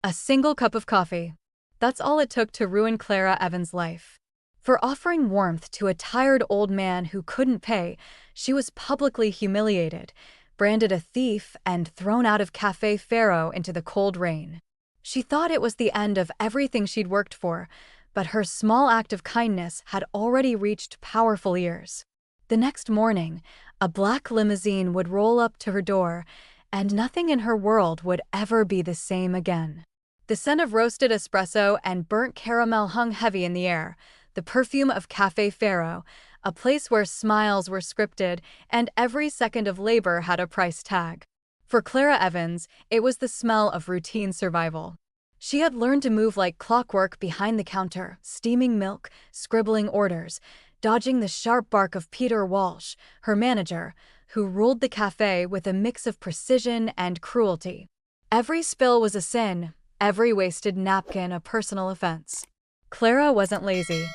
A single cup of coffee. That's all it took to ruin Clara Evans' life. For offering warmth to a tired old man who couldn't pay, she was publicly humiliated, branded a thief, and thrown out of Café Ferro into the cold rain. She thought it was the end of everything she'd worked for, but her small act of kindness had already reached powerful ears. The next morning, a black limousine would roll up to her door, and nothing in her world would ever be the same again. The scent of roasted espresso and burnt caramel hung heavy in the air, the perfume of Café Ferro, a place where smiles were scripted and every second of labor had a price tag. For Clara Evans, it was the smell of routine survival. She had learned to move like clockwork behind the counter, steaming milk, scribbling orders, dodging the sharp bark of Peter Walsh, her manager, who ruled the cafe with a mix of precision and cruelty. Every spill was a sin, every wasted napkin a personal offense. Clara wasn't lazy.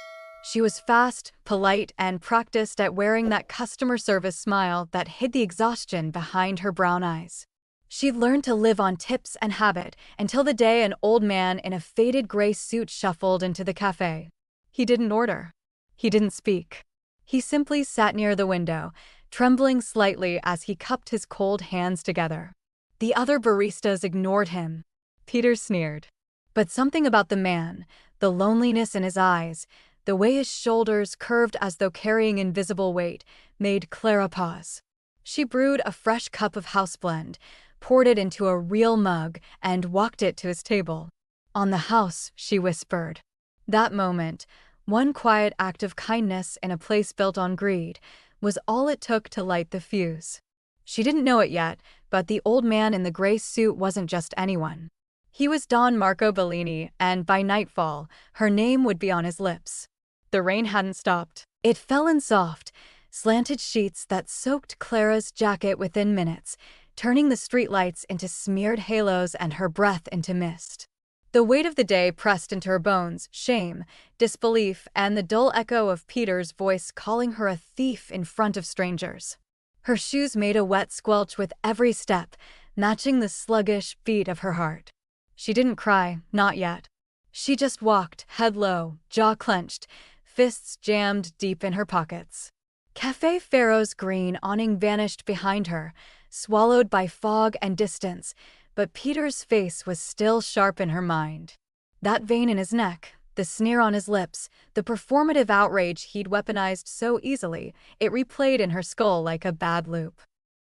She was fast, polite, and practiced at wearing that customer service smile that hid the exhaustion behind her brown eyes. She'd learned to live on tips and habit until the day an old man in a faded gray suit shuffled into the cafe. He didn't order. He didn't speak. He simply sat near the window, trembling slightly as he cupped his cold hands together. The other baristas ignored him. Peter sneered. But something about the man, the loneliness in his eyes, the way his shoulders curved as though carrying invisible weight, made Clara pause. She brewed a fresh cup of house blend, poured it into a real mug, and walked it to his table. "On the house," she whispered. That moment, one quiet act of kindness in a place built on greed, was all it took to light the fuse. She didn't know it yet, but the old man in the gray suit wasn't just anyone. He was Don Marco Bellini, and by nightfall, her name would be on his lips. The rain hadn't stopped. It fell in soft, slanted sheets that soaked Clara's jacket within minutes, turning the streetlights into smeared halos and her breath into mist. The weight of the day pressed into her bones, shame, disbelief, and the dull echo of Peter's voice calling her a thief in front of strangers. Her shoes made a wet squelch with every step, matching the sluggish beat of her heart. She didn't cry, not yet. She just walked, head low, jaw clenched, fists jammed deep in her pockets. Café Ferro's green awning vanished behind her, swallowed by fog and distance, but Peter's face was still sharp in her mind. That vein in his neck, the sneer on his lips, the performative outrage he'd weaponized so easily, it replayed in her skull like a bad loop.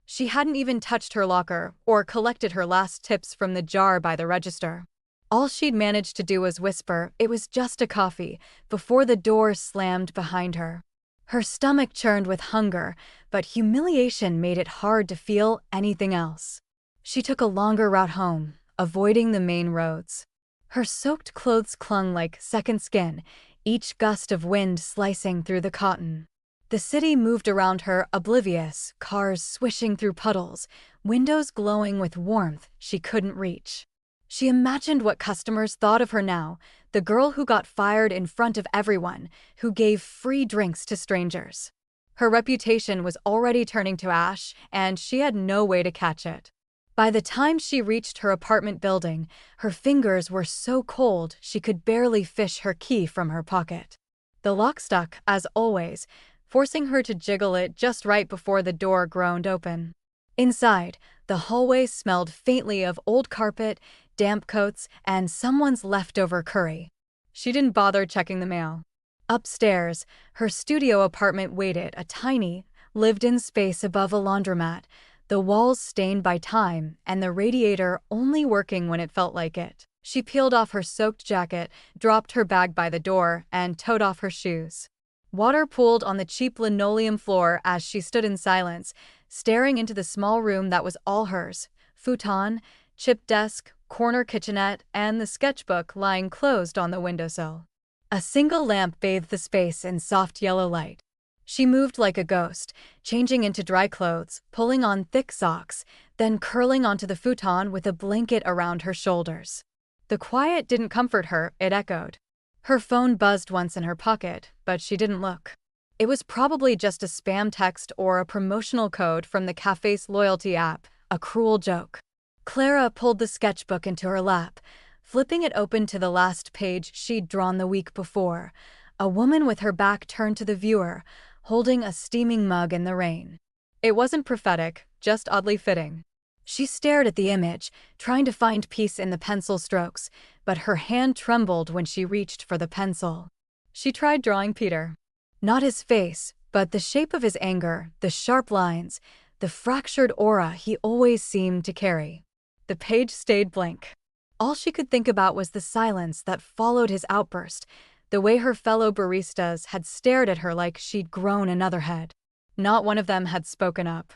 She hadn't even touched her locker or collected her last tips from the jar by the register. All she'd managed to do was whisper, "It was just a coffee," before the door slammed behind her. Her stomach churned with hunger, but humiliation made it hard to feel anything else. She took a longer route home, avoiding the main roads. Her soaked clothes clung like second skin, each gust of wind slicing through the cotton. The city moved around her, oblivious, cars swishing through puddles, windows glowing with warmth she couldn't reach. She imagined what customers thought of her now, the girl who got fired in front of everyone, who gave free drinks to strangers. Her reputation was already turning to ash, and she had no way to catch it. By the time she reached her apartment building, her fingers were so cold she could barely fish her key from her pocket. The lock stuck, as always, forcing her to jiggle it just right before the door groaned open. Inside, the hallway smelled faintly of old carpet, damp coats, and someone's leftover curry. She didn't bother checking the mail. Upstairs, her studio apartment waited, a tiny, lived-in space above a laundromat, the walls stained by time and the radiator only working when it felt like it. She peeled off her soaked jacket, dropped her bag by the door, and toed off her shoes. Water pooled on the cheap linoleum floor as she stood in silence, staring into the small room that was all hers: futon, chip desk, corner kitchenette, and the sketchbook lying closed on the windowsill. A single lamp bathed the space in soft yellow light. She moved like a ghost, changing into dry clothes, pulling on thick socks, then curling onto the futon with a blanket around her shoulders. The quiet didn't comfort her, it echoed. Her phone buzzed once in her pocket, but she didn't look. It was probably just a spam text or a promotional code from the cafe's loyalty app, a cruel joke. Clara pulled the sketchbook into her lap, Flipping it open to the last page she'd drawn the week before, a woman with her back turned to the viewer, holding a steaming mug in the rain. It wasn't prophetic, just oddly fitting. She stared at the image, trying to find peace in the pencil strokes, but her hand trembled when she reached for the pencil. She tried drawing Peter. Not his face, but the shape of his anger, the sharp lines, the fractured aura he always seemed to carry. The page stayed blank. All she could think about was the silence that followed his outburst, the way her fellow baristas had stared at her like she'd grown another head. Not one of them had spoken up.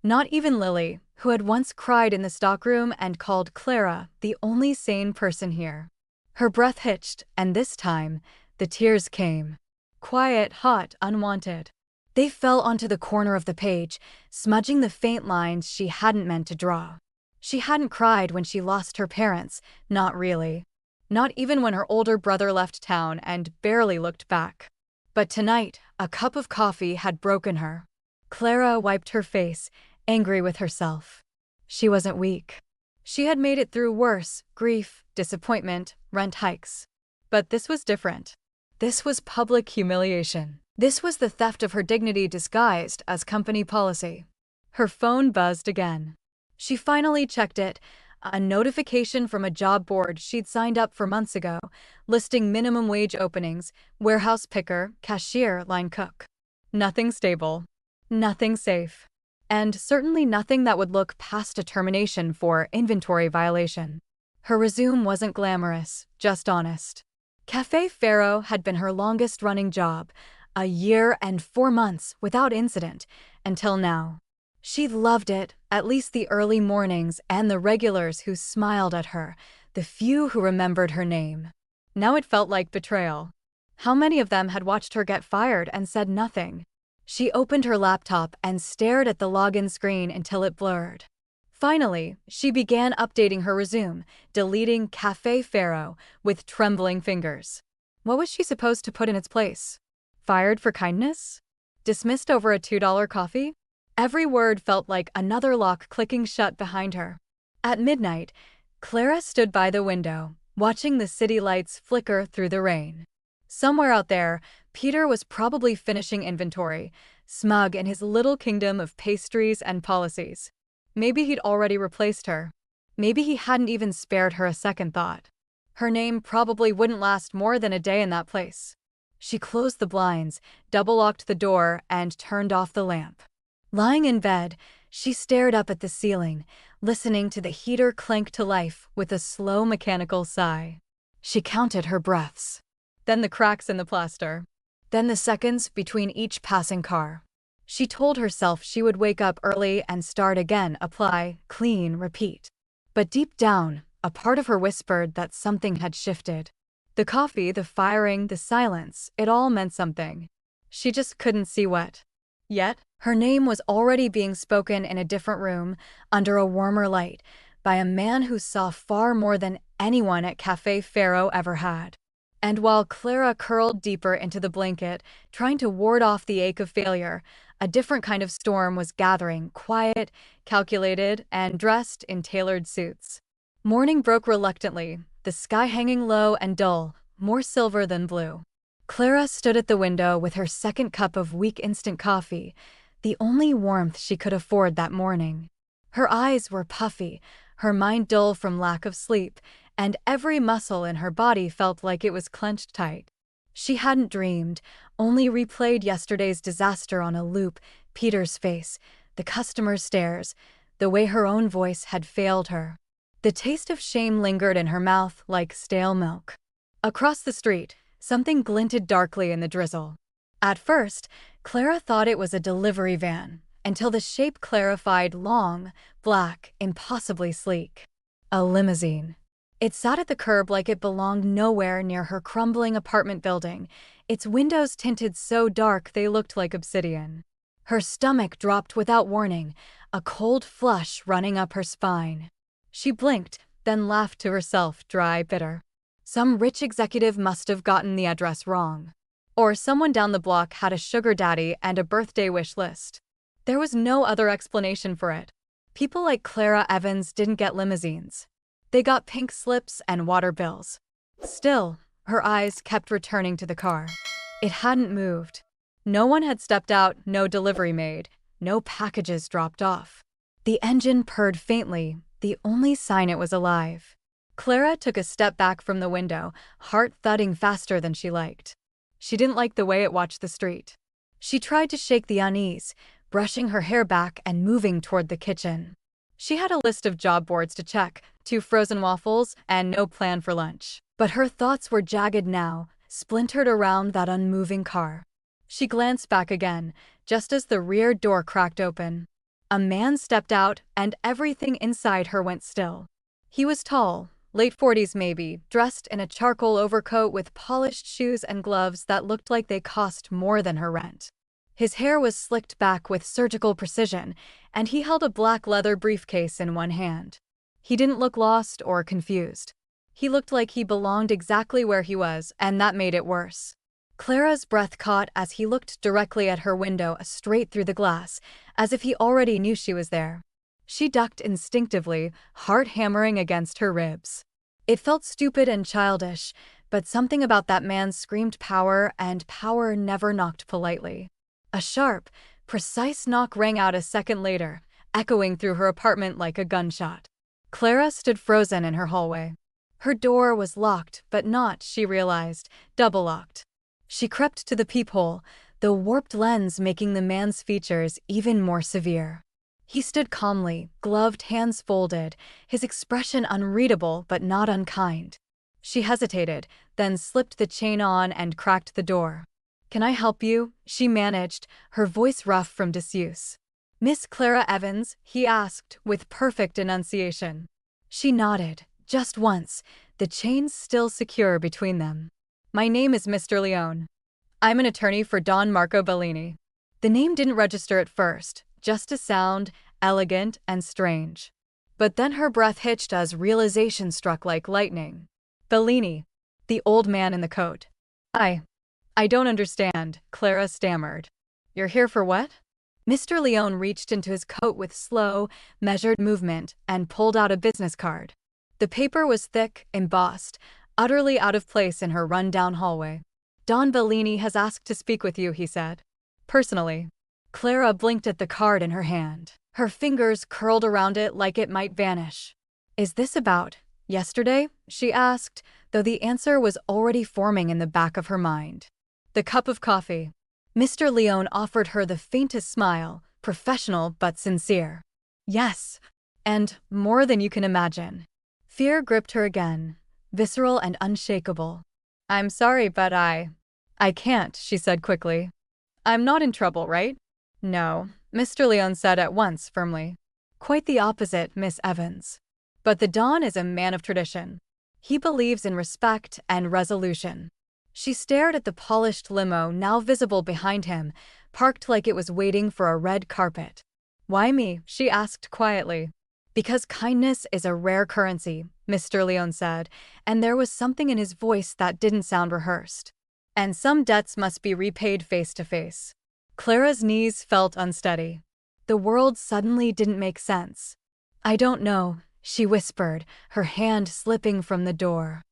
Not even Lily, who had once cried in the stockroom and called Clara the only sane person here. Her breath hitched, and this time, the tears came. Quiet, hot, unwanted. They fell onto the corner of the page, smudging the faint lines she hadn't meant to draw. She hadn't cried when she lost her parents, not really. Not even when her older brother left town and barely looked back. But tonight, a cup of coffee had broken her. Clara wiped her face, angry with herself. She wasn't weak. She had made it through worse: grief, disappointment, rent hikes. But this was different. This was public humiliation. This was the theft of her dignity disguised as company policy. Her phone buzzed again. She finally checked it, a notification from a job board she'd signed up for months ago, listing minimum wage openings: warehouse picker, cashier, line cook. Nothing stable. Nothing safe. And certainly nothing that would look past a termination for inventory violation. Her resume wasn't glamorous, just honest. Café Ferro had been her longest-running job, a year and 4 months without incident, until now. She loved it, at least the early mornings and the regulars who smiled at her, the few who remembered her name. Now it felt like betrayal. How many of them had watched her get fired and said nothing? She opened her laptop and stared at the login screen until it blurred. Finally, she began updating her resume, deleting Café Ferro with trembling fingers. What was she supposed to put in its place? Fired for kindness? Dismissed over a $2 coffee? Every word felt like another lock clicking shut behind her. At midnight, Clara stood by the window, watching the city lights flicker through the rain. Somewhere out there, Peter was probably finishing inventory, smug in his little kingdom of pastries and policies. Maybe he'd already replaced her. Maybe he hadn't even spared her a second thought. Her name probably wouldn't last more than a day in that place. She closed the blinds, double-locked the door, and turned off the lamp. Lying in bed, she stared up at the ceiling, listening to the heater clank to life with a slow mechanical sigh. She counted her breaths. Then the cracks in the plaster. Then the seconds between each passing car. She told herself she would wake up early and start again, apply, clean, repeat. But deep down, a part of her whispered that something had shifted. The coffee, the firing, the silence, it all meant something. She just couldn't see what. Yet, her name was already being spoken in a different room, under a warmer light, by a man who saw far more than anyone at Café Ferro ever had. And while Clara curled deeper into the blanket, trying to ward off the ache of failure, a different kind of storm was gathering, quiet, calculated, and dressed in tailored suits. Morning broke reluctantly, the sky hanging low and dull, more silver than blue. Clara stood at the window with her second cup of weak instant coffee, the only warmth she could afford that morning. Her eyes were puffy, her mind dull from lack of sleep, and every muscle in her body felt like it was clenched tight. She hadn't dreamed, only replayed yesterday's disaster on a loop: Peter's face, the customer's stares, the way her own voice had failed her. The taste of shame lingered in her mouth like stale milk. Across the street, something glinted darkly in the drizzle. At first, Clara thought it was a delivery van, until the shape clarified: long, black, impossibly sleek. A limousine. It sat at the curb like it belonged nowhere near her crumbling apartment building, its windows tinted so dark they looked like obsidian. Her stomach dropped without warning, a cold flush running up her spine. She blinked, then laughed to herself, dry, bitter. Some rich executive must have gotten the address wrong. Or someone down the block had a sugar daddy and a birthday wish list. There was no other explanation for it. People like Clara Evans didn't get limousines. They got pink slips and water bills. Still, her eyes kept returning to the car. It hadn't moved. No one had stepped out, no delivery made, no packages dropped off. The engine purred faintly, the only sign it was alive. Clara took a step back from the window, heart thudding faster than she liked. She didn't like the way it watched the street. She tried to shake the unease, brushing her hair back and moving toward the kitchen. She had a list of job boards to check, 2 frozen waffles, and no plan for lunch. But her thoughts were jagged now, splintered around that unmoving car. She glanced back again, just as the rear door cracked open. A man stepped out, and everything inside her went still. He was tall, late 40s maybe, dressed in a charcoal overcoat with polished shoes and gloves that looked like they cost more than her rent. His hair was slicked back with surgical precision, and he held a black leather briefcase in one hand. He didn't look lost or confused. He looked like he belonged exactly where he was, and that made it worse. Clara's breath caught as he looked directly at her window, straight through the glass, as if he already knew she was there. She ducked instinctively, heart hammering against her ribs. It felt stupid and childish, but something about that man screamed power, and power never knocked politely. A sharp, precise knock rang out a second later, echoing through her apartment like a gunshot. Clara stood frozen in her hallway. Her door was locked, but not, she realized, double-locked. She crept to the peephole, the warped lens making the man's features even more severe. He stood calmly, gloved hands folded, his expression unreadable but not unkind. She hesitated, then slipped the chain on and cracked the door. "Can I help you?" she managed, her voice rough from disuse. "Miss Clara Evans?" he asked, with perfect enunciation. She nodded, just once, the chains still secure between them. "My name is Mr. Leone. I'm an attorney for Don Marco Bellini." The name didn't register at first, just a sound, elegant and strange. But then her breath hitched as realization struck like lightning. "Bellini." The old man in the coat. I don't understand," Clara stammered. "You're here for what?" Mr. Leone reached into his coat with slow, measured movement and pulled out a business card. The paper was thick, embossed, utterly out of place in her run-down hallway. "Don Bellini has asked to speak with you," he said. "Personally." Clara blinked at the card in her hand. Her fingers curled around it like it might vanish. "Is this about yesterday?" she asked, though the answer was already forming in the back of her mind. "The cup of coffee." Mr. Leone offered her the faintest smile, professional but sincere. "Yes. And more than you can imagine." Fear gripped her again, visceral and unshakable. "I'm sorry, but I can't," she said quickly. "I'm not in trouble, right?" "No," Mr. Leone said at once, firmly. "Quite the opposite, Miss Evans. But the Don is a man of tradition. He believes in respect and resolution." She stared at the polished limo now visible behind him, parked like it was waiting for a red carpet. "Why me?" she asked quietly. "Because kindness is a rare currency," Mr. Leone said, and there was something in his voice that didn't sound rehearsed. "And some debts must be repaid face to face." Clara's knees felt unsteady. The world suddenly didn't make sense. "I don't know," she whispered, her hand slipping from the door.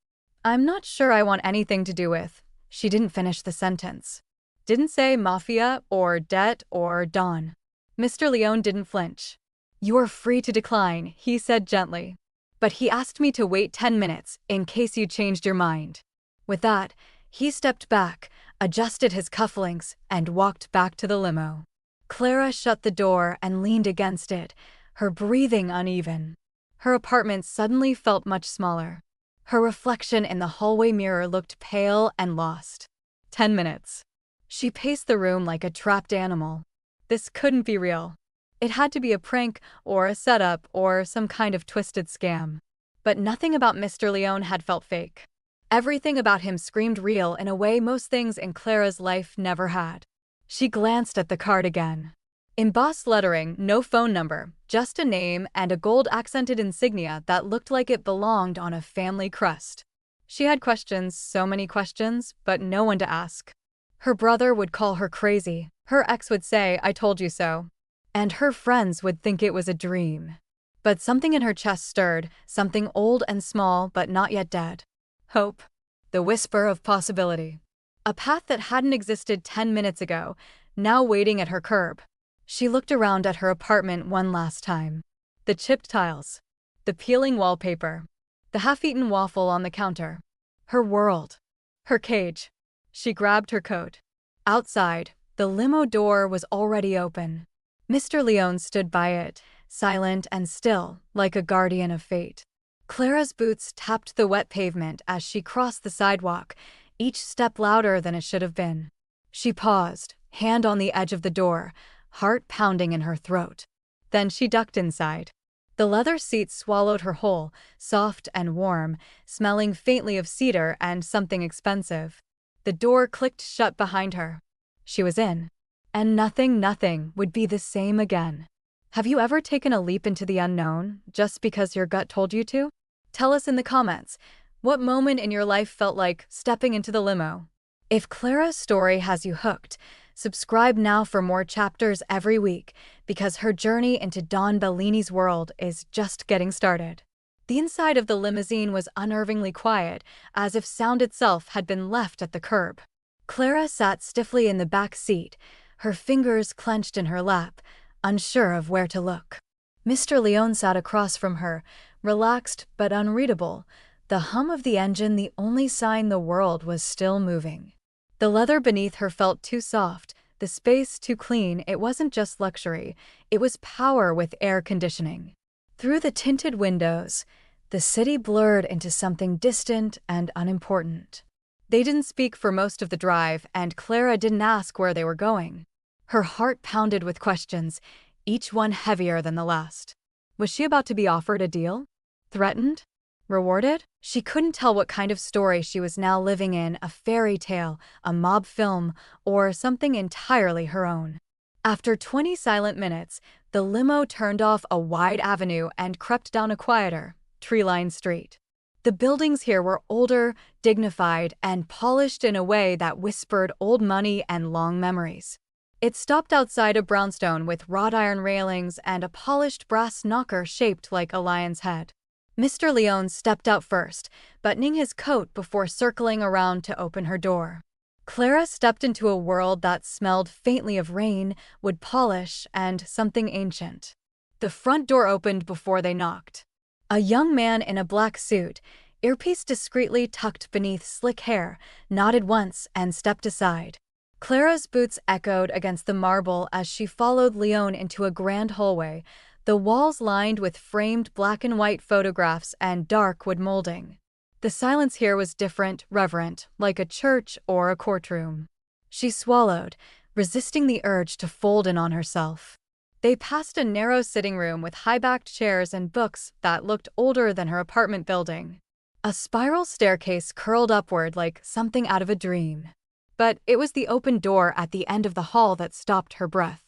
"I'm not sure I want anything to do with." She didn't finish the sentence. Didn't say Mafia or debt or Don. Mr. Leone didn't flinch. "You are free to decline," he said gently. "But he asked me to wait 10 minutes, in case you changed your mind." With that, he stepped back, adjusted his cufflinks, and walked back to the limo. Clara shut the door and leaned against it, her breathing uneven. Her apartment suddenly felt much smaller. Her reflection in the hallway mirror looked pale and lost. 10 minutes. She paced the room like a trapped animal. This couldn't be real. It had to be a prank or a setup or some kind of twisted scam. But nothing about Mr. Leone had felt fake. Everything about him screamed real in a way most things in Clara's life never had. She glanced at the card again. Embossed lettering, no phone number, just a name and a gold-accented insignia that looked like it belonged on a family crest. She had questions, so many questions, but no one to ask. Her brother would call her crazy. Her ex would say, "I told you so." And her friends would think it was a dream. But something in her chest stirred, something old and small but not yet dead. Hope. The whisper of possibility. A path that hadn't existed 10 minutes ago, now waiting at her curb. She looked around at her apartment one last time. The chipped tiles. The peeling wallpaper. The half-eaten waffle on the counter. Her world. Her cage. She grabbed her coat. Outside, the limo door was already open. Mr. Leone stood by it, silent and still, like a guardian of fate. Clara's boots tapped the wet pavement as she crossed the sidewalk, each step louder than it should have been. She paused, hand on the edge of the door, heart pounding in her throat. Then she ducked inside. The leather seat swallowed her whole, soft and warm, smelling faintly of cedar and something expensive. The door clicked shut behind her. She was in. And nothing would be the same again. Have you ever taken a leap into the unknown, just because your gut told you to? Tell us in the comments, what moment in your life felt like stepping into the limo? If Clara's story has you hooked, subscribe now for more chapters every week, because her journey into Don Bellini's world is just getting started. The inside of the limousine was unnervingly quiet, as if sound itself had been left at the curb. Clara sat stiffly in the back seat, her fingers clenched in her lap, unsure of where to look. Mr. Leone sat across from her, relaxed but unreadable, the hum of the engine the only sign the world was still moving. The leather beneath her felt too soft, the space too clean. It wasn't just luxury, it was power with air conditioning. Through the tinted windows, the city blurred into something distant and unimportant. They didn't speak for most of the drive, and Clara didn't ask where they were going. Her heart pounded with questions, each one heavier than the last. Was she about to be offered a deal? Threatened? Rewarded? She couldn't tell what kind of story she was now living in, a fairy tale, a mob film, or something entirely her own. After 20 silent minutes, the limo turned off a wide avenue and crept down a quieter, tree-lined street. The buildings here were older, dignified, and polished in a way that whispered old money and long memories. It stopped outside a brownstone with wrought iron railings and a polished brass knocker shaped like a lion's head. Mr. Leone stepped out first, buttoning his coat before circling around to open her door. Clara stepped into a world that smelled faintly of rain, wood polish, and something ancient. The front door opened before they knocked. A young man in a black suit, earpiece discreetly tucked beneath slick hair, nodded once and stepped aside. Clara's boots echoed against the marble as she followed Leone into a grand hallway, the walls lined with framed black and white photographs and dark wood molding. The silence here was different, reverent, like a church or a courtroom. She swallowed, resisting the urge to fold in on herself. They passed a narrow sitting room with high-backed chairs and books that looked older than her apartment building. A spiral staircase curled upward like something out of a dream. But it was the open door at the end of the hall that stopped her breath.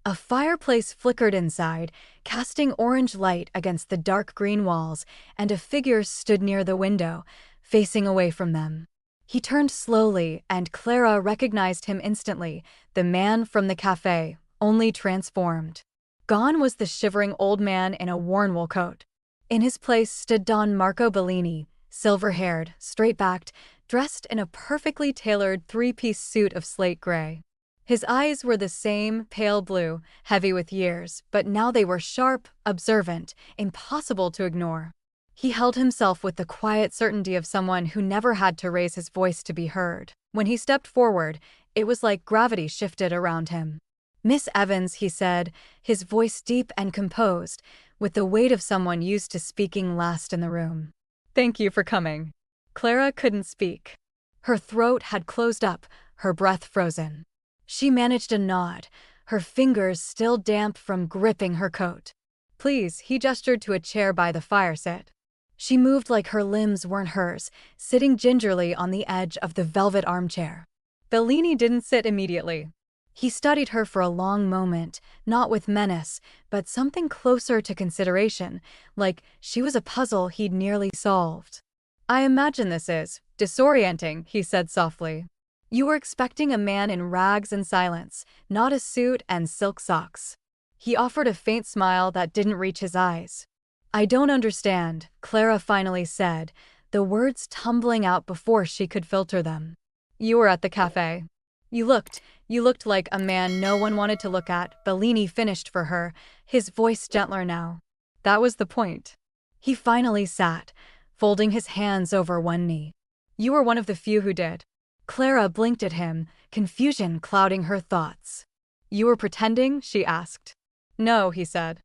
A fireplace flickered inside, casting orange light against the dark green walls, and a figure stood near the window, facing away from them. He turned slowly, and Clara recognized him instantly, the man from the cafe, only transformed. Gone was the shivering old man in a worn wool coat. In his place stood Don Marco Bellini, silver-haired, straight-backed, dressed in a perfectly tailored three-piece suit of slate gray. His eyes were the same, pale blue, heavy with years, but now they were sharp, observant, impossible to ignore. He held himself with the quiet certainty of someone who never had to raise his voice to be heard. When he stepped forward, it was like gravity shifted around him. "Miss Evans," he said, his voice deep and composed, with the weight of someone used to speaking last in the room. "Thank you for coming." Clara couldn't speak. Her throat had closed up, her breath frozen. She managed a nod, her fingers still damp from gripping her coat. "Please," he gestured to a chair by the fire sit. She moved like her limbs weren't hers, sitting gingerly on the edge of the velvet armchair. Bellini didn't sit immediately. He studied her for a long moment, not with menace, but something closer to consideration, like she was a puzzle he'd nearly solved. "I imagine this is disorienting," he said softly. "You were expecting a man in rags and silence, not a suit and silk socks." He offered a faint smile that didn't reach his eyes. I don't understand, Clara finally said, the words tumbling out before she could filter them. You were at the cafe. You looked like a man no one wanted to look at, Bellini finished for her, his voice gentler now. That was the point. He finally sat, folding his hands over one knee. You were one of the few who did. Clara blinked at him, confusion clouding her thoughts. You were pretending? She asked. No, he said.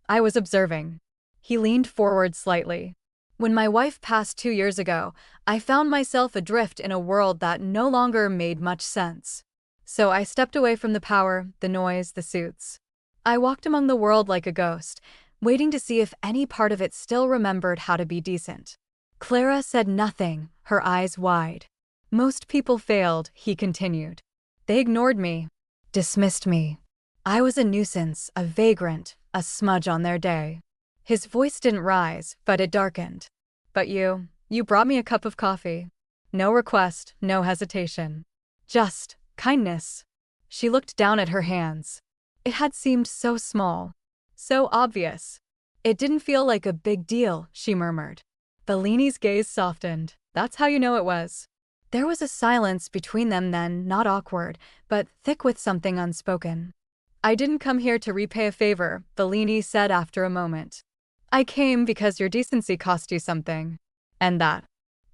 I was observing. He leaned forward slightly. When my wife passed 2 years ago, I found myself adrift in a world that no longer made much sense. So I stepped away from the power, the noise, the suits. I walked among the world like a ghost, waiting to see if any part of it still remembered how to be decent. Clara said nothing, her eyes wide. Most people failed, he continued. They ignored me, dismissed me. I was a nuisance, a vagrant, a smudge on their day. His voice didn't rise, but it darkened. But you brought me a cup of coffee. No request, no hesitation. Just kindness. She looked down at her hands. It had seemed so small, so obvious. It didn't feel like a big deal, she murmured. Bellini's gaze softened. That's how you know it was. There was a silence between them then, not awkward, but thick with something unspoken. I didn't come here to repay a favor, Bellini said after a moment. I came because your decency cost you something. And that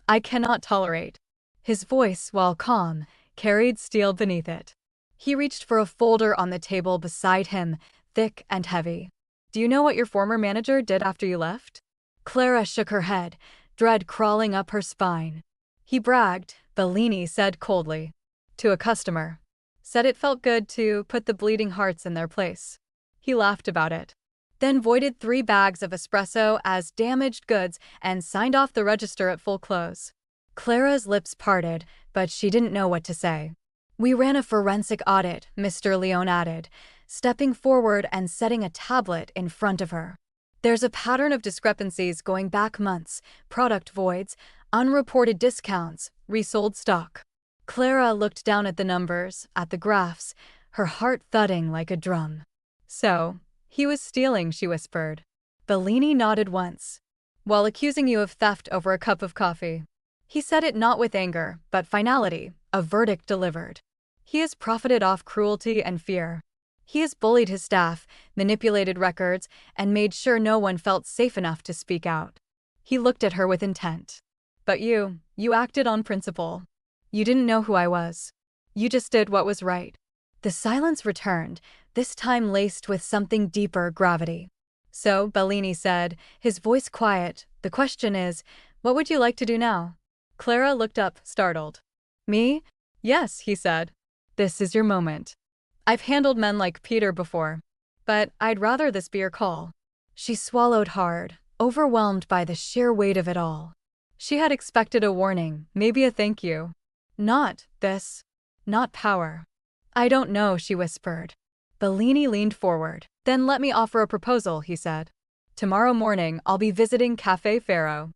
I cannot tolerate. His voice, while calm, carried steel beneath it. He reached for a folder on the table beside him, thick and heavy. Do you know what your former manager did after you left? Clara shook her head, dread crawling up her spine. He bragged, Bellini said coldly. To a customer. Said it felt good to put the bleeding hearts in their place. He laughed about it. Then voided 3 bags of espresso as damaged goods and signed off the register at full close. Clara's lips parted, but she didn't know what to say. We ran a forensic audit, Mr. Leone added, stepping forward and setting a tablet in front of her. There's a pattern of discrepancies going back months, product voids, unreported discounts, resold stock. Clara looked down at the numbers, at the graphs, her heart thudding like a drum. So, he was stealing, she whispered. Bellini nodded once. While accusing you of theft over a cup of coffee. He said it not with anger, but finality, a verdict delivered. He has profited off cruelty and fear. He has bullied his staff, manipulated records, and made sure no one felt safe enough to speak out. He looked at her with intent. But you acted on principle. You didn't know who I was. You just did what was right. The silence returned, this time laced with something deeper, gravity. So, Bellini said, his voice quiet, the question is, what would you like to do now? Clara looked up, startled. Me? Yes, he said. This is your moment. I've handled men like Peter before. But I'd rather this be your call. She swallowed hard, overwhelmed by the sheer weight of it all. She had expected a warning, maybe a thank you. Not this. Not power. I don't know, she whispered. Bellini leaned forward. Then let me offer a proposal, he said. Tomorrow morning I'll be visiting Café Ferro.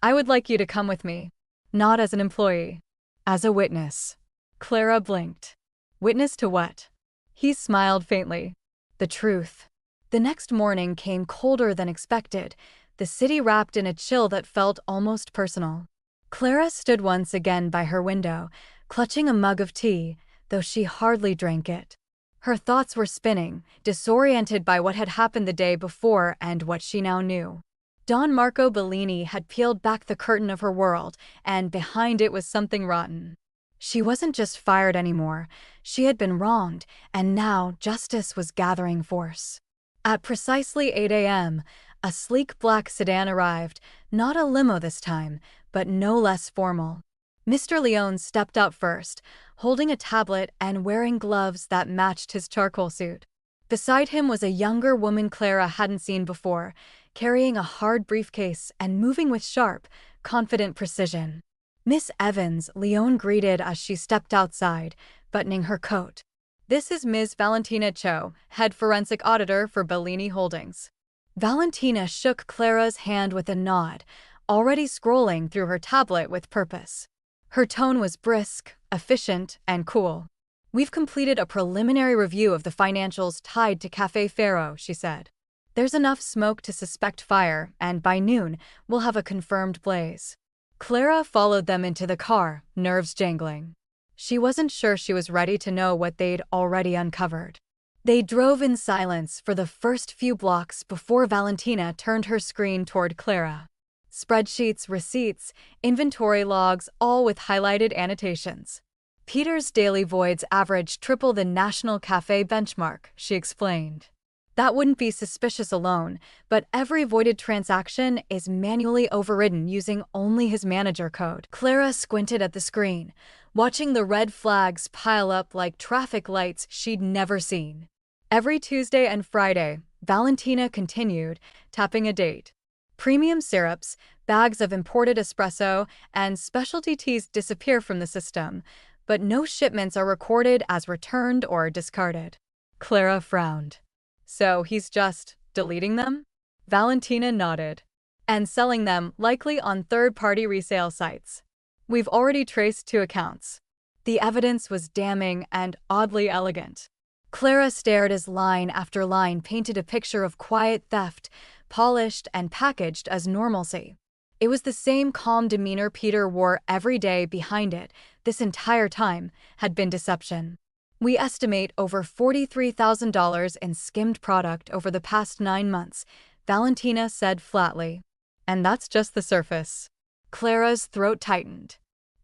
I would like you to come with me. Not as an employee. As a witness. Clara blinked. Witness to what? He smiled faintly. The truth. The next morning came colder than expected, the city wrapped in a chill that felt almost personal. Clara stood once again by her window, clutching a mug of tea, though she hardly drank it. Her thoughts were spinning, disoriented by what had happened the day before and what she now knew. Don Marco Bellini had peeled back the curtain of her world, and behind it was something rotten. She wasn't just fired anymore, she had been wronged, and now justice was gathering force. At precisely 8 a.m., a sleek black sedan arrived, not a limo this time, but no less formal. Mr. Leone stepped out first, holding a tablet and wearing gloves that matched his charcoal suit. Beside him was a younger woman Clara hadn't seen before, carrying a hard briefcase and moving with sharp, confident precision. Miss Evans, Leone greeted as she stepped outside, buttoning her coat. This is Ms. Valentina Cho, head forensic auditor for Bellini Holdings. Valentina shook Clara's hand with a nod, already scrolling through her tablet with purpose. Her tone was brisk, efficient, and cool. We've completed a preliminary review of the financials tied to Café Ferro, she said. There's enough smoke to suspect fire, and by noon, we'll have a confirmed blaze. Clara followed them into the car, nerves jangling. She wasn't sure she was ready to know what they'd already uncovered. They drove in silence for the first few blocks before Valentina turned her screen toward Clara. Spreadsheets, receipts, inventory logs, all with highlighted annotations. Peter's daily voids averaged triple the national cafe benchmark, she explained. That wouldn't be suspicious alone, but every voided transaction is manually overridden using only his manager code. Clara squinted at the screen, watching the red flags pile up like traffic lights she'd never seen. Every Tuesday and Friday, Valentina continued, tapping a date. Premium syrups, bags of imported espresso, and specialty teas disappear from the system, but no shipments are recorded as returned or discarded. Clara frowned. So he's just deleting them? Valentina nodded. And selling them, likely on third-party resale sites. We've already traced 2 accounts. The evidence was damning and oddly elegant. Clara stared as line after line painted a picture of quiet theft, polished and packaged as normalcy. It was the same calm demeanor Peter wore every day. Behind it, this entire time, had been deception. We estimate over $43,000 in skimmed product over the past 9 months, Valentina said flatly. And that's just the surface. Clara's throat tightened.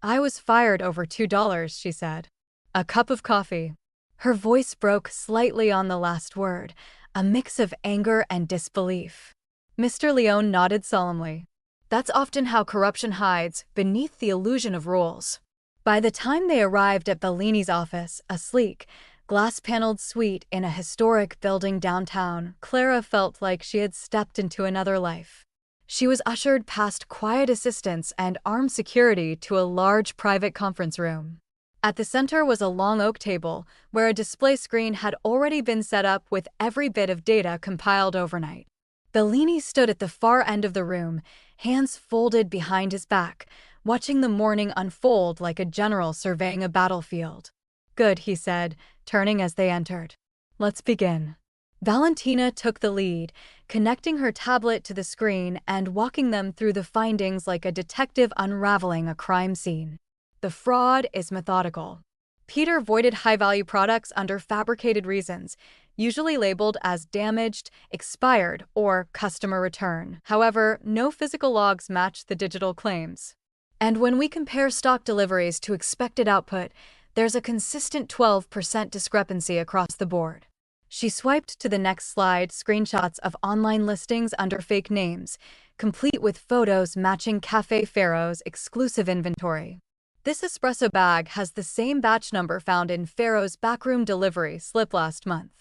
I was fired over $2, she said. A cup of coffee. Her voice broke slightly on the last word, a mix of anger and disbelief. Mr. Leone nodded solemnly. That's often how corruption hides, beneath the illusion of rules. By the time they arrived at Bellini's office, a sleek, glass-paneled suite in a historic building downtown, Clara felt like she had stepped into another life. She was ushered past quiet assistants and armed security to a large private conference room. At the center was a long oak table, where a display screen had already been set up with every bit of data compiled overnight. Bellini stood at the far end of the room, hands folded behind his back, watching the morning unfold like a general surveying a battlefield. Good, he said, turning as they entered. Let's begin. Valentina took the lead, connecting her tablet to the screen and walking them through the findings like a detective unraveling a crime scene. The fraud is methodical. Peter voided high-value products under fabricated reasons, usually labeled as damaged, expired, or customer return. However, no physical logs matched the digital claims. And when we compare stock deliveries to expected output, there's a consistent 12% discrepancy across the board. She swiped to the next slide, screenshots of online listings under fake names, complete with photos matching Café Ferro's exclusive inventory. This espresso bag has the same batch number found in Ferro's backroom delivery slip last month.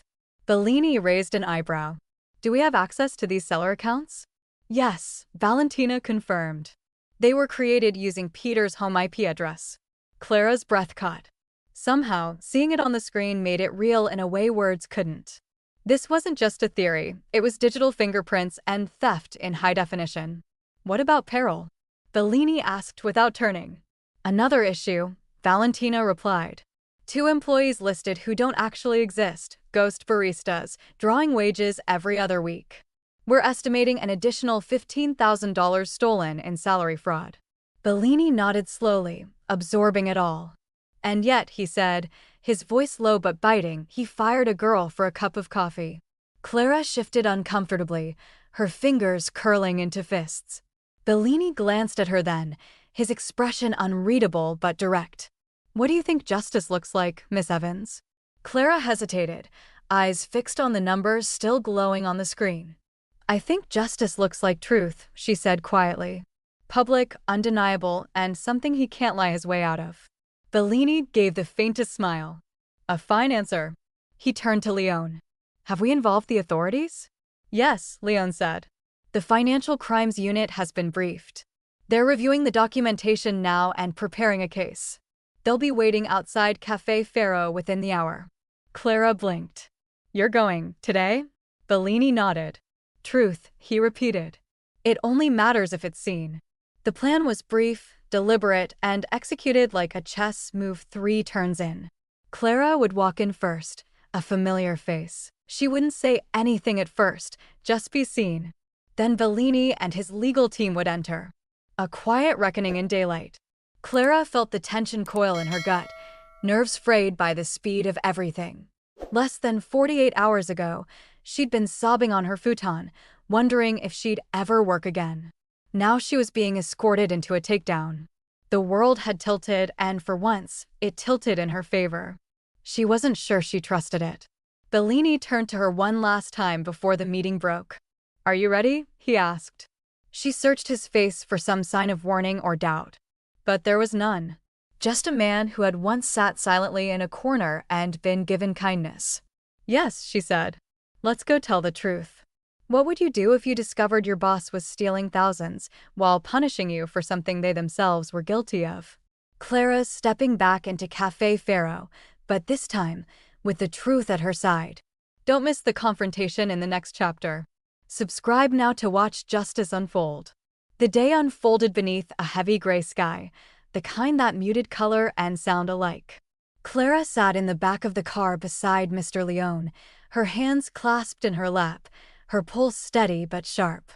Bellini raised an eyebrow. Do we have access to these seller accounts? Yes, Valentina confirmed. They were created using Peter's home IP address. Clara's breath caught. Somehow, seeing it on the screen made it real in a way words couldn't. This wasn't just a theory, it was digital fingerprints and theft in high definition. What about peril? Bellini asked without turning. Another issue, Valentina replied. 2 employees listed who don't actually exist, ghost baristas, drawing wages every other week. We're estimating an additional $15,000 stolen in salary fraud. Bellini nodded slowly, absorbing it all. And yet, he said, his voice low but biting, he fired a girl for a cup of coffee. Clara shifted uncomfortably, her fingers curling into fists. Bellini glanced at her then, his expression unreadable but direct. What do you think justice looks like, Miss Evans? Clara hesitated, eyes fixed on the numbers still glowing on the screen. I think justice looks like truth, she said quietly. Public, undeniable, and something he can't lie his way out of. Bellini gave the faintest smile. A fine answer. He turned to Leone. Have we involved the authorities? Yes, Leone said. The Financial Crimes Unit has been briefed. They're reviewing the documentation now and preparing a case. They'll be waiting outside Café Ferro within the hour. Clara blinked. You're going, today? Bellini nodded. Truth, he repeated. It only matters if it's seen. The plan was brief, deliberate, and executed like a chess move 3 turns in. Clara would walk in first, A familiar face. She wouldn't say anything at first, just be seen. Then Bellini and his legal team would enter. A quiet reckoning in daylight. Clara felt the tension coil in her gut, nerves frayed by the speed of everything. Less than 48 hours ago, she'd been sobbing on her futon, wondering if she'd ever work again. Now she was being escorted into a takedown. The world had tilted, and for once, it tilted in her favor. She wasn't sure she trusted it. Bellini turned to her one last time before the meeting broke. "Are you ready?" he asked. She searched his face for some sign of warning or doubt. But there was none. Just a man who had once sat silently in a corner and been given kindness. "Yes," she said. "Let's go tell the truth. What would you do if you discovered your boss was stealing thousands while punishing you for something they themselves were guilty of?" Clara's stepping back into Café Ferro, but this time, with the truth at her side. Don't miss the confrontation in the next chapter. Subscribe now to watch justice unfold. The day unfolded beneath a heavy gray sky, the kind that muted color and sound alike. Clara sat in the back of the car beside Mr. Leone, her hands clasped in her lap, her pulse steady but sharp.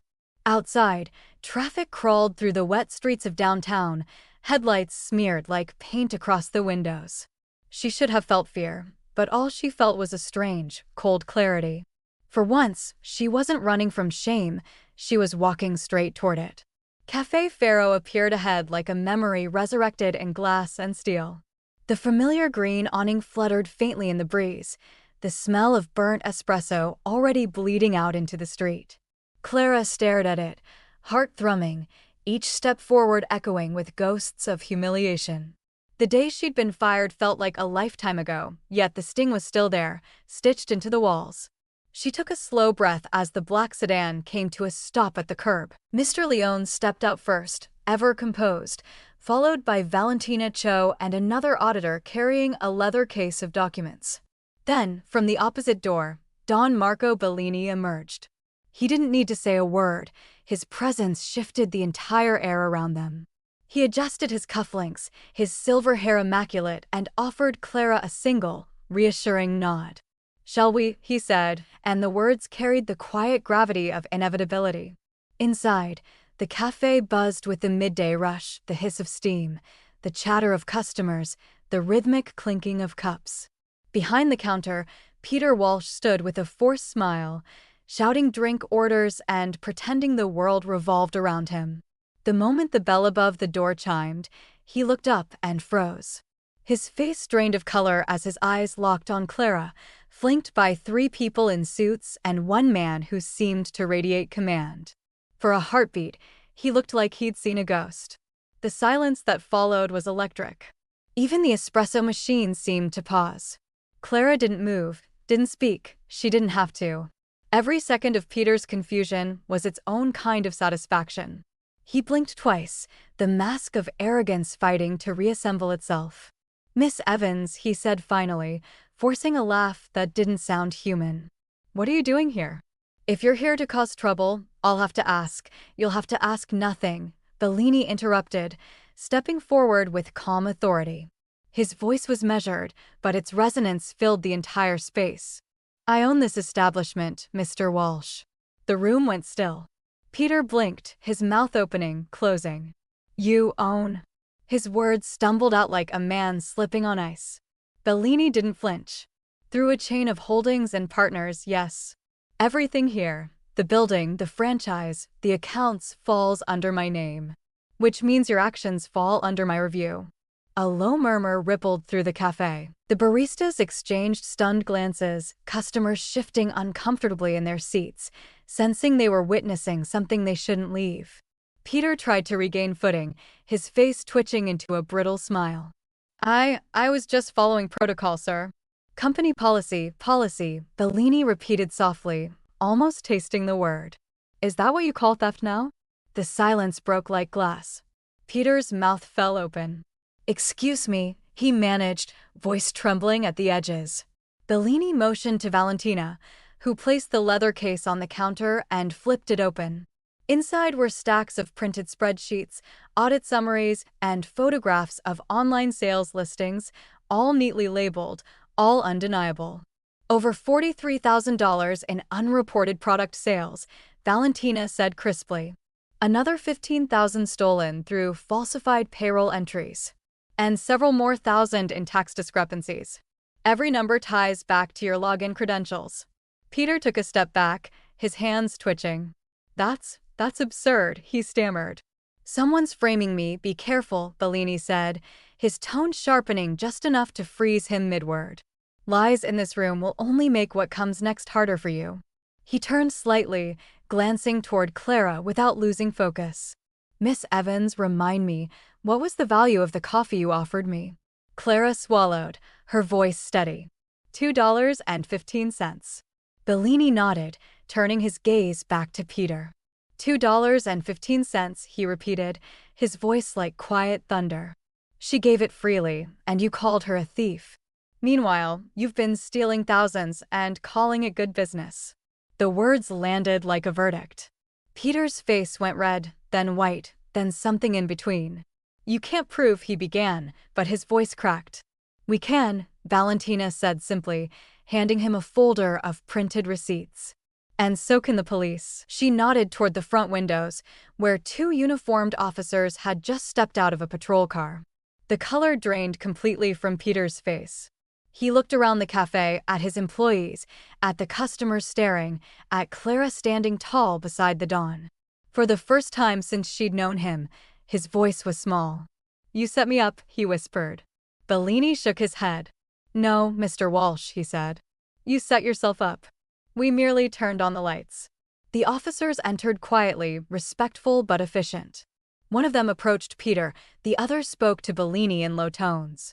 Outside, traffic crawled through the wet streets of downtown, headlights smeared like paint across the windows. She should have felt fear, but all she felt was a strange, cold clarity. For once, she wasn't running from shame, she was walking straight toward it. Café Ferro appeared ahead like a memory resurrected in glass and steel. The familiar green awning fluttered faintly in the breeze, the smell of burnt espresso already bleeding out into the street. Clara stared at it, heart thrumming, each step forward echoing with ghosts of humiliation. The day she'd been fired felt like a lifetime ago, yet the sting was still there, stitched into the walls. She took a slow breath as the black sedan came to a stop at the curb. Mr. Leone stepped out first, ever composed, followed by Valentina Cho and another auditor carrying a leather case of documents. Then, from the opposite door, Don Marco Bellini emerged. He didn't need to say a word, his presence shifted the entire air around them. He adjusted his cufflinks, his silver hair immaculate, and offered Clara a single, reassuring nod. "Shall we?" he said, and the words carried the quiet gravity of inevitability. Inside, the cafe buzzed with the midday rush, the hiss of steam, the chatter of customers, the rhythmic clinking of cups. Behind the counter, Peter Walsh stood with a forced smile, shouting drink orders and pretending the world revolved around him. The moment the bell above the door chimed, he looked up and froze. His face drained of color as his eyes locked on Clara, flanked by 3 people in suits and 1 man who seemed to radiate command. For a heartbeat, he looked like he'd seen a ghost. The silence that followed was electric. Even the espresso machine seemed to pause. Clara didn't move, didn't speak, she didn't have to. Every second of Peter's confusion was its own kind of satisfaction. He blinked twice, the mask of arrogance fighting to reassemble itself. "Miss Evans," he said finally, forcing a laugh that didn't sound human. "What are you doing here?" "If you're here to cause trouble, I'll have to ask. You'll have to ask nothing," Bellini interrupted, stepping forward with calm authority. His voice was measured, but its resonance filled the entire space. "I own this establishment, Mr. Walsh." The room went still. Peter blinked, his mouth opening, closing. "You own?" His words stumbled out like a man slipping on ice. Bellini didn't flinch. "Through a chain of holdings and partners, yes. Everything here, the building, the franchise, the accounts, falls under my name. Which means your actions fall under my review." A low murmur rippled through the cafe. The baristas exchanged stunned glances, customers shifting uncomfortably in their seats, sensing they were witnessing something they shouldn't leave. Peter tried to regain footing, his face twitching into a brittle smile. I was just following protocol, sir." "Company policy, Bellini repeated softly, almost tasting the word. "Is that what you call theft now?" The silence broke like glass. Peter's mouth fell open. "Excuse me," he managed, voice trembling at the edges. Bellini motioned to Valentina, who placed the leather case on the counter and flipped it open. Inside were stacks of printed spreadsheets, audit summaries, and photographs of online sales listings, all neatly labeled, all undeniable. Over $43,000 in unreported product sales, Valentina said crisply. Another $15,000 stolen through falsified payroll entries. And several more thousand in tax discrepancies. Every number ties back to your login credentials. Peter took a step back, his hands twitching. That's absurd, he stammered. Someone's framing me, be careful, Bellini said, his tone sharpening just enough to freeze him mid-word. Lies in this room will only make what comes next harder for you. He turned slightly, glancing toward Clara without losing focus. Miss Evans, remind me, what was the value of the coffee you offered me? Clara swallowed, her voice steady. $2.15. Bellini nodded, turning his gaze back to Peter. $2.15, he repeated, his voice like quiet thunder. She gave it freely, and you called her a thief. Meanwhile, you've been stealing thousands and calling it good business. The words landed like a verdict. Peter's face went red, then white, then something in between. You can't prove, he began, but his voice cracked. We can, Valentina said simply, handing him a folder of printed receipts. And so can the police. She nodded toward the front windows, where two uniformed officers had just stepped out of a patrol car. The color drained completely from Peter's face. He looked around the cafe, at his employees, at the customers staring, at Clara standing tall beside the Don. For the first time since she'd known him, his voice was small. You set me up, he whispered. Bellini shook his head. No, Mr. Walsh, he said. You set yourself up. We merely turned on the lights. The officers entered quietly, respectful but efficient. One of them approached Peter, the other spoke to Bellini in low tones.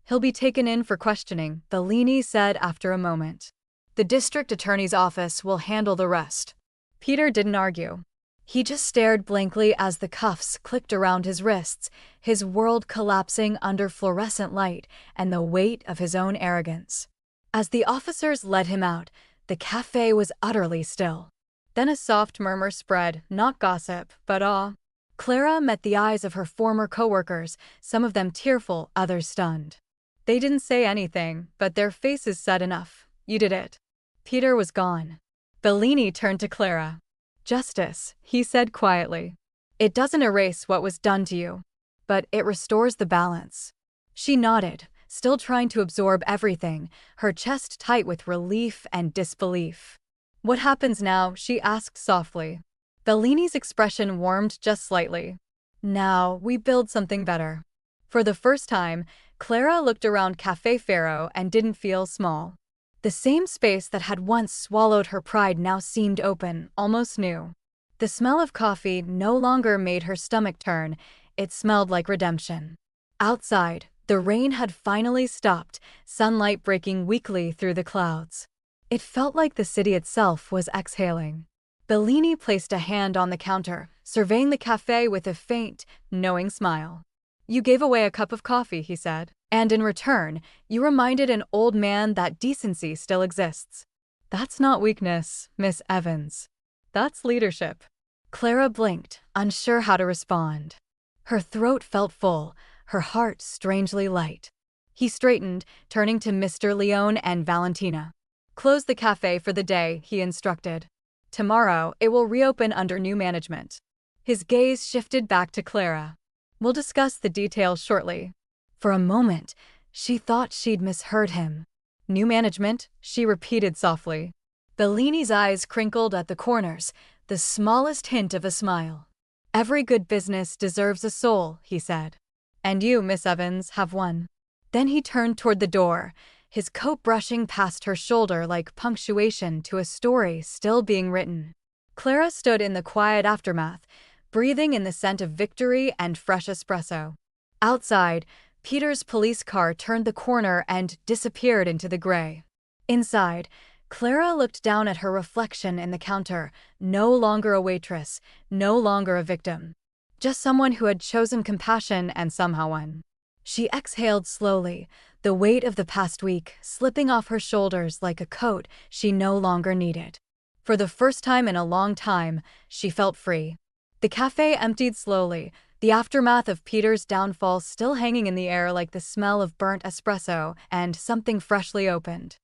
He'll be taken in for questioning, Bellini said after a moment. The district attorney's office will handle the rest. Peter didn't argue. He just stared blankly as the cuffs clicked around his wrists, his world collapsing under fluorescent light and the weight of his own arrogance. As the officers led him out, the cafe was utterly still. Then a soft murmur spread, not gossip, but awe. Clara met the eyes of her former coworkers, some of them tearful, others stunned. They didn't say anything, but their faces said enough. You did it. Peter was gone. Bellini turned to Clara. Justice, he said quietly. It doesn't erase what was done to you, but it restores the balance. She nodded, still trying to absorb everything, her chest tight with relief and disbelief. What happens now? She asked softly. Bellini's expression warmed just slightly. Now, we build something better. For the first time, Clara looked around Café Ferro and didn't feel small. The same space that had once swallowed her pride now seemed open, almost new. The smell of coffee no longer made her stomach turn, it smelled like redemption. Outside, the rain had finally stopped, sunlight breaking weakly through the clouds. It felt like the city itself was exhaling. Bellini placed a hand on the counter, surveying the cafe with a faint, knowing smile. You gave away a cup of coffee, he said, and in return, you reminded an old man that decency still exists. That's not weakness, Miss Evans. That's leadership. Clara blinked, unsure how to respond. Her throat felt full, her heart strangely light. He straightened, turning to Mr. Leone and Valentina. Close the cafe for the day, he instructed. Tomorrow, it will reopen under new management. His gaze shifted back to Clara. We'll discuss the details shortly. For a moment, she thought she'd misheard him. New management, she repeated softly. Bellini's eyes crinkled at the corners, the smallest hint of a smile. Every good business deserves a soul, he said. And you, Miss Evans, have one. Then he turned toward the door, his coat brushing past her shoulder like punctuation to a story still being written. Clara stood in the quiet aftermath, breathing in the scent of victory and fresh espresso. Outside, Peter's police car turned the corner and disappeared into the gray. Inside, Clara looked down at her reflection in the counter, no longer a waitress, no longer a victim. Just someone who had chosen compassion and somehow won. She exhaled slowly, the weight of the past week slipping off her shoulders like a coat she no longer needed. For the first time in a long time, she felt free. The cafe emptied slowly, the aftermath of Peter's downfall still hanging in the air like the smell of burnt espresso and something freshly opened.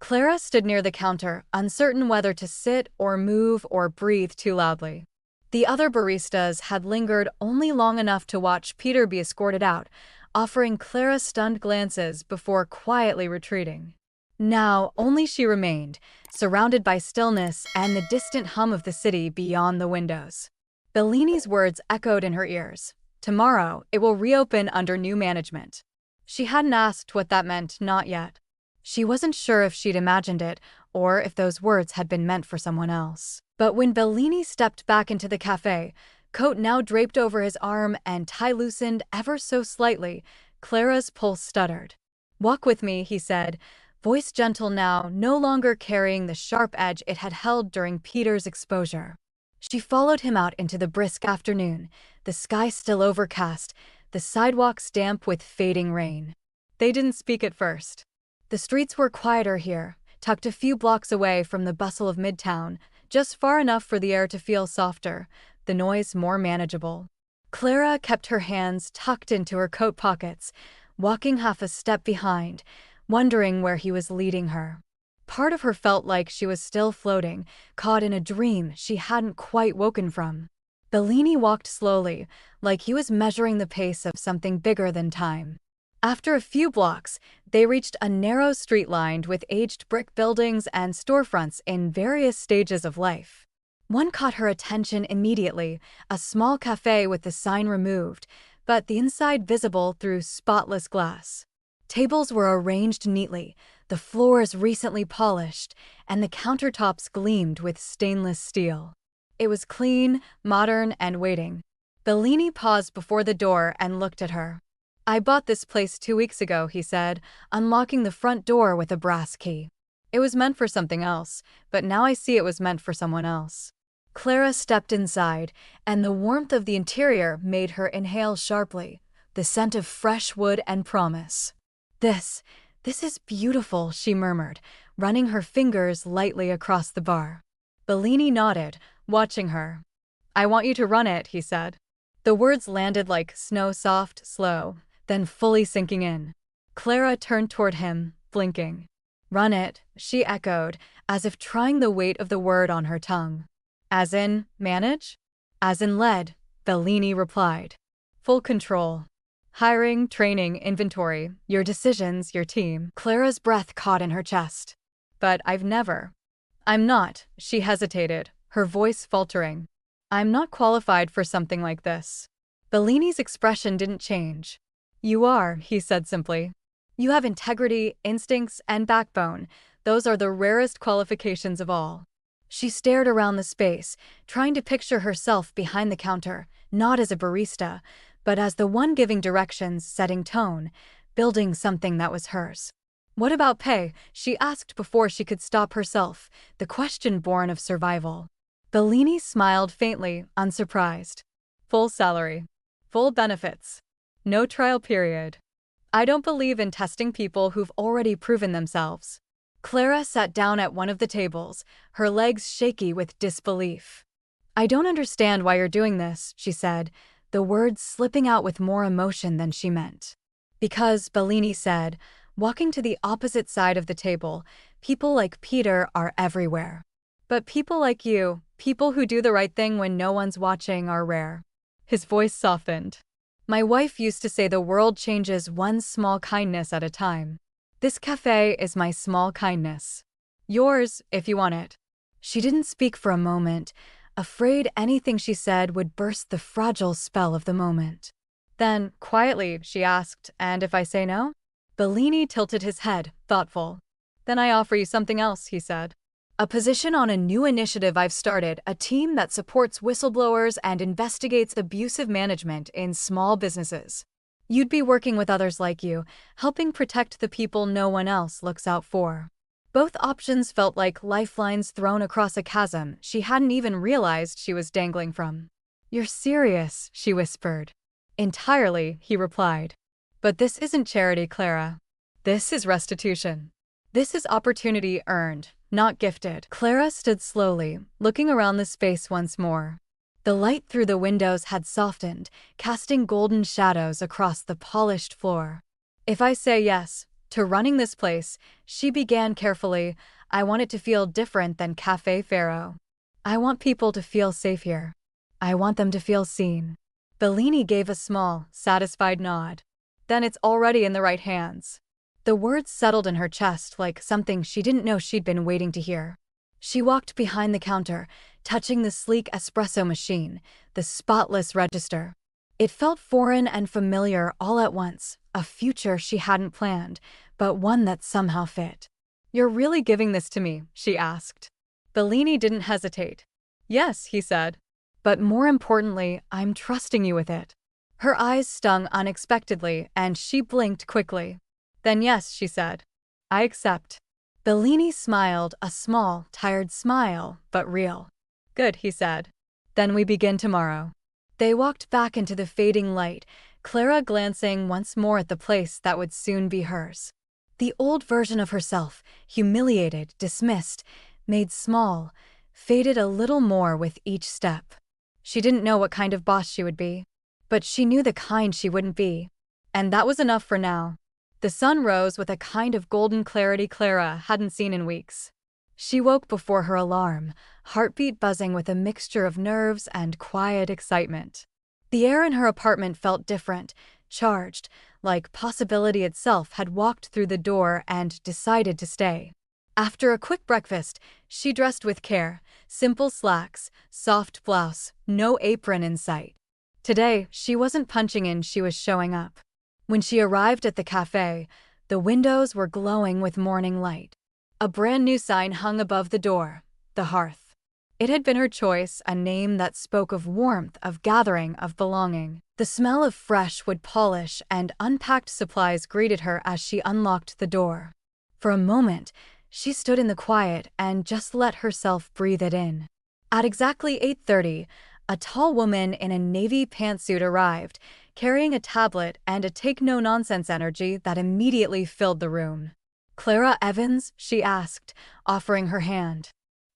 Clara stood near the counter, uncertain whether to sit or move or breathe too loudly. The other baristas had lingered only long enough to watch Peter be escorted out, offering Clara stunned glances before quietly retreating. Now only she remained, surrounded by stillness and the distant hum of the city beyond the windows. Bellini's words echoed in her ears. Tomorrow, it will reopen under new management. She hadn't asked what that meant, not yet. She wasn't sure if she'd imagined it, or if those words had been meant for someone else. But when Bellini stepped back into the cafe, coat now draped over his arm and tie loosened ever so slightly, Clara's pulse stuttered. "Walk with me," he said, voice gentle now, no longer carrying the sharp edge it had held during Peter's exposure. She followed him out into the brisk afternoon, the sky still overcast, the sidewalks damp with fading rain. They didn't speak at first. The streets were quieter here, tucked a few blocks away from the bustle of Midtown, just far enough for the air to feel softer, the noise more manageable. Clara kept her hands tucked into her coat pockets, walking half a step behind, wondering where he was leading her. Part of her felt like she was still floating, caught in a dream she hadn't quite woken from. Bellini walked slowly, like he was measuring the pace of something bigger than time. After a few blocks, they reached a narrow street lined with aged brick buildings and storefronts in various stages of life. One caught her attention immediately, a small cafe with the sign removed, but the inside visible through spotless glass. Tables were arranged neatly, the floors recently polished, and the countertops gleamed with stainless steel. It was clean, modern, and waiting. Bellini paused before the door and looked at her. "I bought this place 2 weeks ago," he said, unlocking the front door with a brass key. "It was meant for something else, but now I see it was meant for someone else." Clara stepped inside, and the warmth of the interior made her inhale sharply, the scent of fresh wood and promise. This is beautiful," she murmured, running her fingers lightly across the bar. Bellini nodded, watching her. "I want you to run it," he said. The words landed like snow, soft, slow, then fully sinking in. Clara turned toward him, blinking. "Run it," she echoed, as if trying the weight of the word on her tongue. "As in, manage?" "As in lead," Bellini replied. "Full control. Hiring, training, inventory, your decisions, your team." Clara's breath caught in her chest. "But I'm not," she hesitated, her voice faltering. "I'm not qualified for something like this." Bellini's expression didn't change. "You are," he said simply. "You have integrity, instincts, and backbone. Those are the rarest qualifications of all." She stared around the space, trying to picture herself behind the counter, not as a barista, but as the one giving directions, setting tone, building something that was hers. "What about pay?" she asked before she could stop herself, the question born of survival. Bellini smiled faintly, unsurprised. "Full salary. Full benefits. No trial period. I don't believe in testing people who've already proven themselves." Clara sat down at one of the tables, her legs shaky with disbelief. "I don't understand why you're doing this," she said, the words slipping out with more emotion than she meant. "Because," Bellini said, walking to the opposite side of the table, "people like Peter are everywhere. But people like you, people who do the right thing when no one's watching, are rare." His voice softened. "My wife used to say the world changes one small kindness at a time. This cafe is my small kindness. Yours, if you want it." She didn't speak for a moment, afraid anything she said would burst the fragile spell of the moment. Then, quietly, she asked, "And if I say no?" Bellini tilted his head, thoughtful. "Then I offer you something else," he said. "A position on a new initiative I've started, a team that supports whistleblowers and investigates abusive management in small businesses. You'd be working with others like you, helping protect the people no one else looks out for." Both options felt like lifelines thrown across a chasm she hadn't even realized she was dangling from. "You're serious," she whispered. "Entirely," he replied. "But this isn't charity, Clara. This is restitution. This is opportunity earned, not gifted." Clara stood slowly, looking around the space once more. The light through the windows had softened, casting golden shadows across the polished floor. "If I say yes, to running this place, she began carefully. I want it to feel different than Café Ferro. I want people to feel safe here. I want them to feel seen. Bellini gave a small, satisfied nod. Then it's already in the right hands. The words settled in her chest like something she didn't know she'd been waiting to hear. She walked behind the counter, touching the sleek espresso machine, the spotless register. It felt foreign and familiar all at once, a future she hadn't planned, but one that somehow fit. "You're really giving this to me?" she asked. Bellini didn't hesitate. "Yes," he said. "But more importantly, I'm trusting you with it." Her eyes stung unexpectedly, and she blinked quickly. "Then yes," she said. "I accept." Bellini smiled, a small, tired smile, but real. "Good," he said. "Then we begin tomorrow." They walked back into the fading light, Clara glancing once more at the place that would soon be hers. The old version of herself, humiliated, dismissed, made small, faded a little more with each step. She didn't know what kind of boss she would be, but she knew the kind she wouldn't be. And that was enough for now. The sun rose with a kind of golden clarity Clara hadn't seen in weeks. She woke before her alarm, heartbeat buzzing with a mixture of nerves and quiet excitement. The air in her apartment felt different, charged, like possibility itself had walked through the door and decided to stay. After a quick breakfast, she dressed with care, simple slacks, soft blouse, no apron in sight. Today, she wasn't punching in, she was showing up. When she arrived at the cafe, the windows were glowing with morning light. A brand new sign hung above the door, The Hearth. It had been her choice, a name that spoke of warmth, of gathering, of belonging. The smell of fresh wood polish and unpacked supplies greeted her as she unlocked the door. For a moment, she stood in the quiet and just let herself breathe it in. At exactly 8:30, a tall woman in a navy pantsuit arrived, carrying a tablet and a take-no-nonsense energy that immediately filled the room. "Clara Evans?" she asked, offering her hand.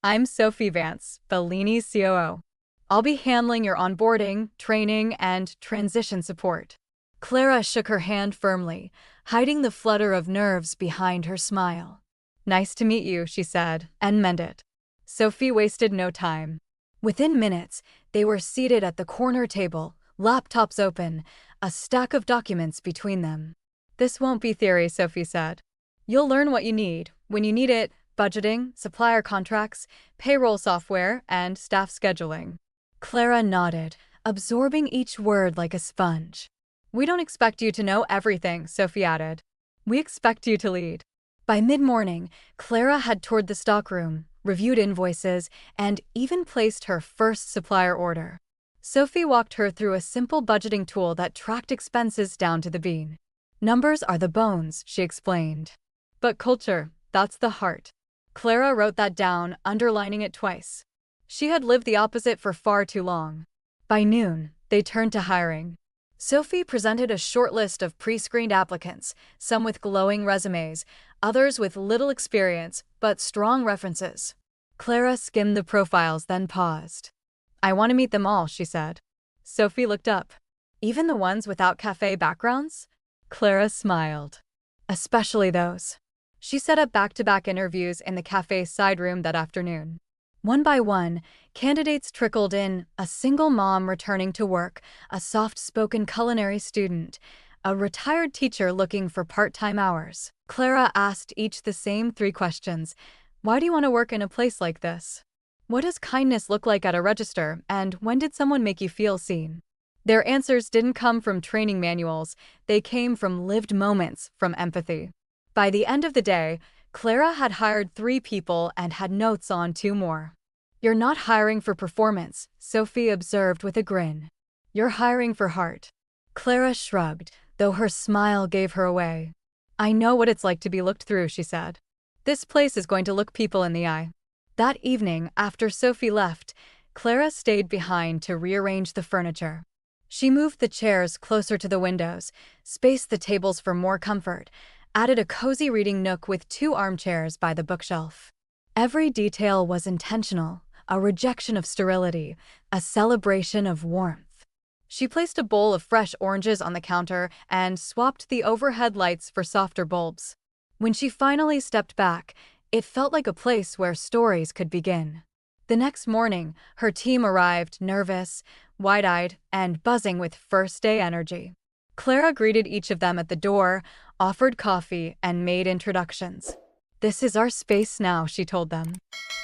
"I'm Sophie Vance, Bellini's COO. I'll be handling your onboarding, training, and transition support." Clara shook her hand firmly, hiding the flutter of nerves behind her smile. "Nice to meet you," she said, and meant it. Sophie wasted no time. Within minutes, they were seated at the corner table, laptops open, a stack of documents between them. "This won't be theory," Sophie said. "You'll learn what you need, when you need it: budgeting, supplier contracts, payroll software, and staff scheduling." Clara nodded, absorbing each word like a sponge. "We don't expect you to know everything," Sophie added. "We expect you to lead." By mid-morning, Clara had toured the stockroom, reviewed invoices, and even placed her first supplier order. Sophie walked her through a simple budgeting tool that tracked expenses down to the bean. "Numbers are the bones," she explained. "But culture, that's the heart." Clara wrote that down, underlining it twice. She had lived the opposite for far too long. By noon, they turned to hiring. Sophie presented a short list of pre-screened applicants, some with glowing resumes, others with little experience, but strong references. Clara skimmed the profiles, then paused. "I want to meet them all," she said. Sophie looked up. "Even the ones without cafe backgrounds?" Clara smiled. "Especially those." She set up back-to-back interviews in the cafe's side room that afternoon. One by one, candidates trickled in, a single mom returning to work, a soft-spoken culinary student, a retired teacher looking for part-time hours. Clara asked each the same 3 questions. Why do you want to work in a place like this? What does kindness look like at a register, and when did someone make you feel seen? Their answers didn't come from training manuals, they came from lived moments, from empathy. By the end of the day, Clara had hired 3 people and had notes on 2 more. "You're not hiring for performance," Sophie observed with a grin. "You're hiring for heart." Clara shrugged, though her smile gave her away. "I know what it's like to be looked through," she said. "This place is going to look people in the eye." That evening, after Sophie left, Clara stayed behind to rearrange the furniture. She moved the chairs closer to the windows, spaced the tables for more comfort, added a cozy reading nook with 2 armchairs by the bookshelf. Every detail was intentional, a rejection of sterility, a celebration of warmth. She placed a bowl of fresh oranges on the counter and swapped the overhead lights for softer bulbs. When she finally stepped back, it felt like a place where stories could begin. The next morning, her team arrived nervous, wide-eyed, and buzzing with first-day energy. Clara greeted each of them at the door, offered coffee, and made introductions. "This is our space now," she told them.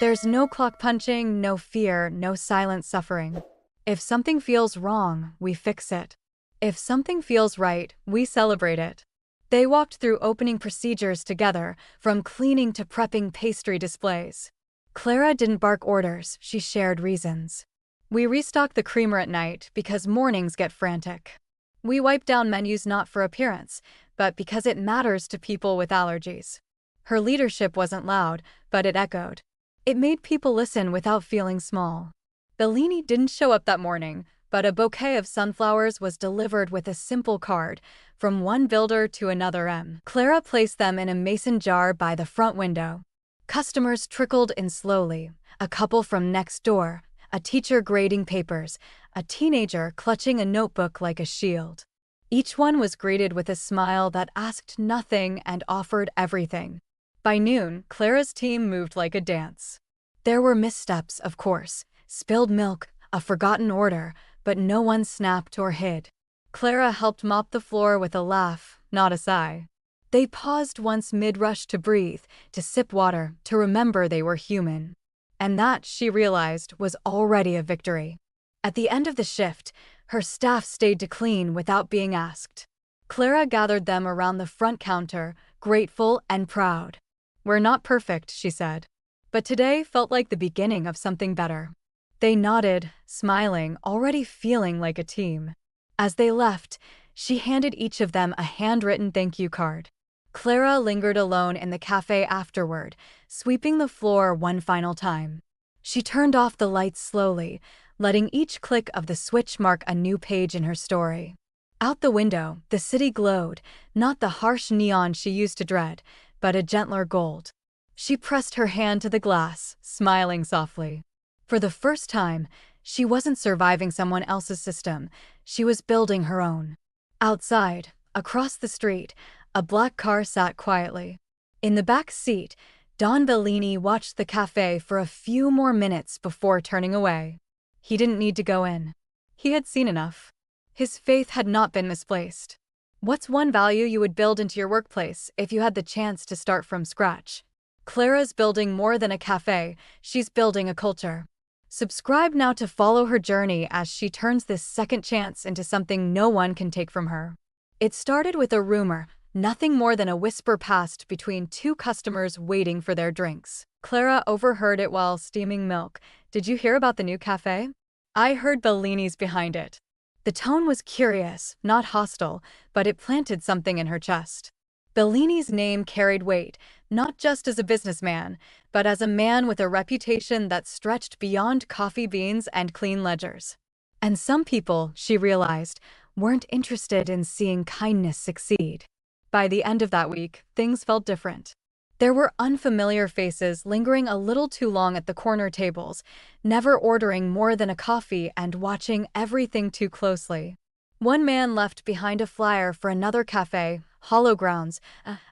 "There's no clock punching, no fear, no silent suffering. If something feels wrong, we fix it. If something feels right, we celebrate it." They walked through opening procedures together, from cleaning to prepping pastry displays. Clara didn't bark orders, she shared reasons. "We restock the creamer at night because mornings get frantic. We wipe down menus not for appearance, but because it matters to people with allergies." Her leadership wasn't loud, but it echoed. It made people listen without feeling small. Bellini didn't show up that morning, but a bouquet of sunflowers was delivered with a simple card, from one builder to another. Clara placed them in a mason jar by the front window. Customers trickled in slowly, a couple from next door, a teacher grading papers, a teenager clutching a notebook like a shield. Each one was greeted with a smile that asked nothing and offered everything. By noon, Clara's team moved like a dance. There were missteps, of course, spilled milk, a forgotten order, but no one snapped or hid. Clara helped mop the floor with a laugh, not a sigh. They paused once mid-rush to breathe, to sip water, to remember they were human. And that, she realized, was already a victory. At the end of the shift, her staff stayed to clean without being asked. Clara gathered them around the front counter, grateful and proud. "We're not perfect," she said. But today felt like the beginning of something better. They nodded, smiling, already feeling like a team. As they left, she handed each of them a handwritten thank you card. Clara lingered alone in the cafe afterward, sweeping the floor one final time. She turned off the lights slowly, letting each click of the switch mark a new page in her story. Out the window, the city glowed, not the harsh neon she used to dread, but a gentler gold. She pressed her hand to the glass, smiling softly. For the first time, she wasn't surviving someone else's system, she was building her own. Outside, across the street, a black car sat quietly. In the back seat, Don Bellini watched the cafe for a few more minutes before turning away. He didn't need to go in. He had seen enough. His faith had not been misplaced. What's one value you would build into your workplace if you had the chance to start from scratch? Clara's building more than a cafe, she's building a culture. Subscribe now to follow her journey as she turns this second chance into something no one can take from her. It started with a rumor, nothing more than a whisper passed between two customers waiting for their drinks. Clara overheard it while steaming milk. "Did you hear about the new cafe?" "I heard Bellini's behind it." The tone was curious, not hostile, but it planted something in her chest. Bellini's name carried weight, not just as a businessman, but as a man with a reputation that stretched beyond coffee beans and clean ledgers. And some people, she realized, weren't interested in seeing kindness succeed. By the end of that week, things felt different. There were unfamiliar faces lingering a little too long at the corner tables, never ordering more than a coffee and watching everything too closely. One man left behind a flyer for another cafe, Hollow Grounds,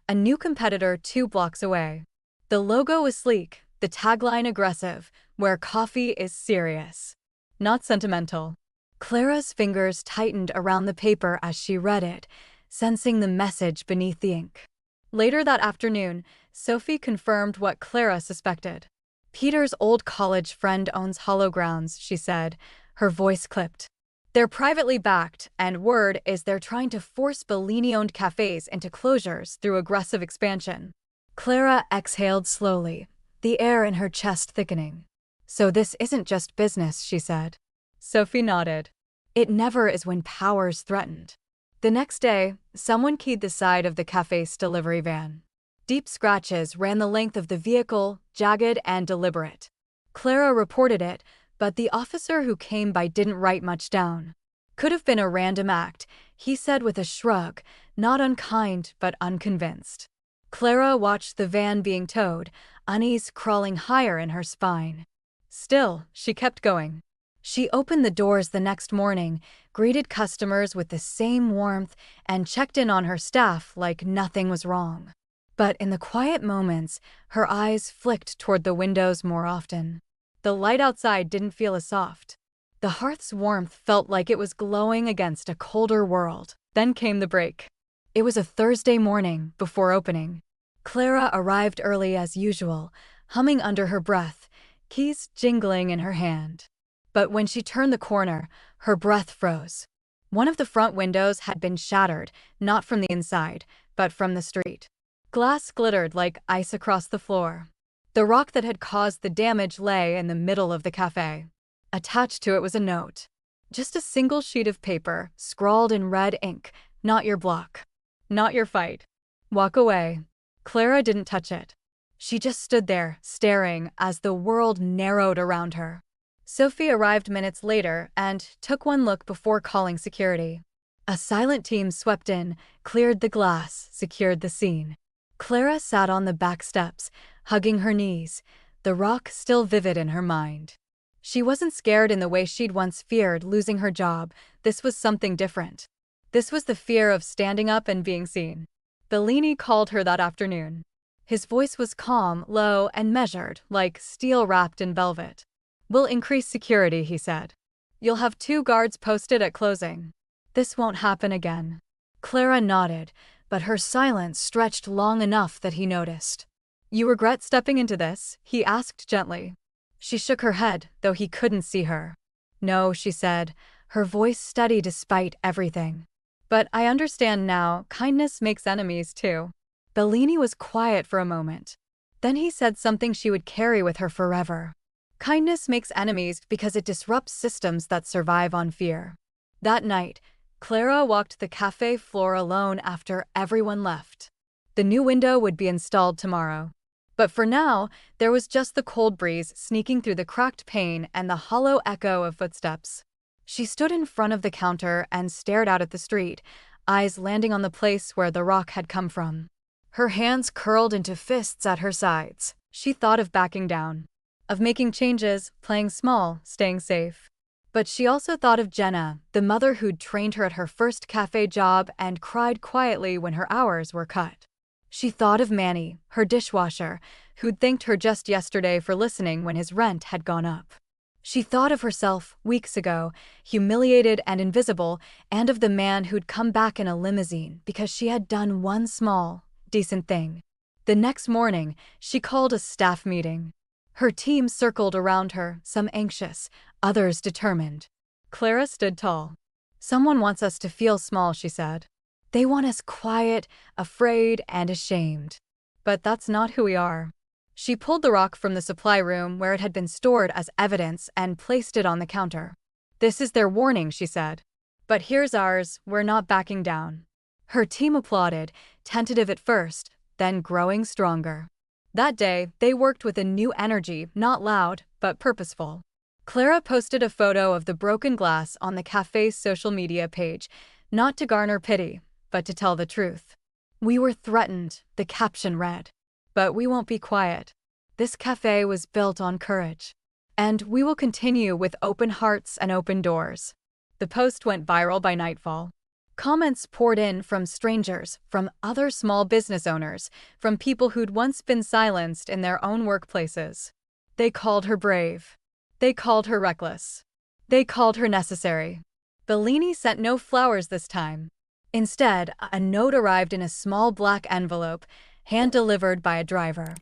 a new competitor 2 blocks away. The logo was sleek, the tagline aggressive, where coffee is serious, not sentimental. Clara's fingers tightened around the paper as she read it, sensing the message beneath the ink. Later that afternoon, Sophie confirmed what Clara suspected. "Peter's old college friend owns Hollow Grounds," she said, her voice clipped. "They're privately backed, and word is they're trying to force Bellini-owned cafes into closures through aggressive expansion." Clara exhaled slowly, the air in her chest thickening. "So this isn't just business," she said. Sophie nodded. "It never is when power's threatened." The next day, someone keyed the side of the cafe's delivery van. Deep scratches ran the length of the vehicle, jagged and deliberate. Clara reported it, but the officer who came by didn't write much down. "Could have been a random act," he said with a shrug, not unkind but unconvinced. Clara watched the van being towed, unease crawling higher in her spine. Still, she kept going. She opened the doors the next morning, greeted customers with the same warmth, and checked in on her staff like nothing was wrong. But in the quiet moments, her eyes flicked toward the windows more often. The light outside didn't feel as soft. The hearth's warmth felt like it was glowing against a colder world. Then came the break. It was a Thursday morning before opening. Clara arrived early as usual, humming under her breath, keys jingling in her hand. But when she turned the corner, her breath froze. One of the front windows had been shattered, not from the inside, but from the street. Glass glittered like ice across the floor. The rock that had caused the damage lay in the middle of the cafe. Attached to it was a note. Just a single sheet of paper, scrawled in red ink. Not your block. Not your fight. Walk away. Clara didn't touch it. She just stood there, staring, as the world narrowed around her. Sophie arrived minutes later and took one look before calling security. A silent team swept in, cleared the glass, secured the scene. Clara sat on the back steps, hugging her knees, the rock still vivid in her mind. She wasn't scared in the way she'd once feared losing her job. This was something different. This was the fear of standing up and being seen. Bellini called her that afternoon. His voice was calm, low, and measured, like steel wrapped in velvet. "We'll increase security," he said. "You'll have 2 guards posted at closing. This won't happen again." Clara nodded, but her silence stretched long enough that he noticed. "You regret stepping into this?" he asked gently. She shook her head, though he couldn't see her. "No," she said, her voice steady despite everything. "But I understand now, kindness makes enemies too." Bellini was quiet for a moment. Then he said something she would carry with her forever. Kindness makes enemies because it disrupts systems that survive on fear. That night, Clara walked the cafe floor alone after everyone left. The new window would be installed tomorrow. But for now, there was just the cold breeze sneaking through the cracked pane and the hollow echo of footsteps. She stood in front of the counter and stared out at the street, eyes landing on the place where the rock had come from. Her hands curled into fists at her sides. She thought of backing down, of making changes, playing small, staying safe. But she also thought of Jenna, the mother who'd trained her at her first cafe job and cried quietly when her hours were cut. She thought of Manny, her dishwasher, who'd thanked her just yesterday for listening when his rent had gone up. She thought of herself, weeks ago, humiliated and invisible, and of the man who'd come back in a limousine because she had done one small, decent thing. The next morning, she called a staff meeting. Her team circled around her, some anxious, others determined. Clara stood tall. "Someone wants us to feel small," she said. "They want us quiet, afraid, and ashamed. But that's not who we are." She pulled the rock from the supply room where it had been stored as evidence and placed it on the counter. "This is their warning," she said. "But here's ours, we're not backing down." Her team applauded, tentative at first, then growing stronger. That day, they worked with a new energy, not loud, but purposeful. Clara posted a photo of the broken glass on the cafe's social media page, not to garner pity, but to tell the truth. "We were threatened," the caption read. "But we won't be quiet. This cafe was built on courage. And we will continue with open hearts and open doors." The post went viral by nightfall. Comments poured in from strangers, from other small business owners, from people who'd once been silenced in their own workplaces. They called her brave. They called her reckless. They called her necessary. Bellini sent no flowers this time. Instead, a note arrived in a small black envelope, hand-delivered by a driver.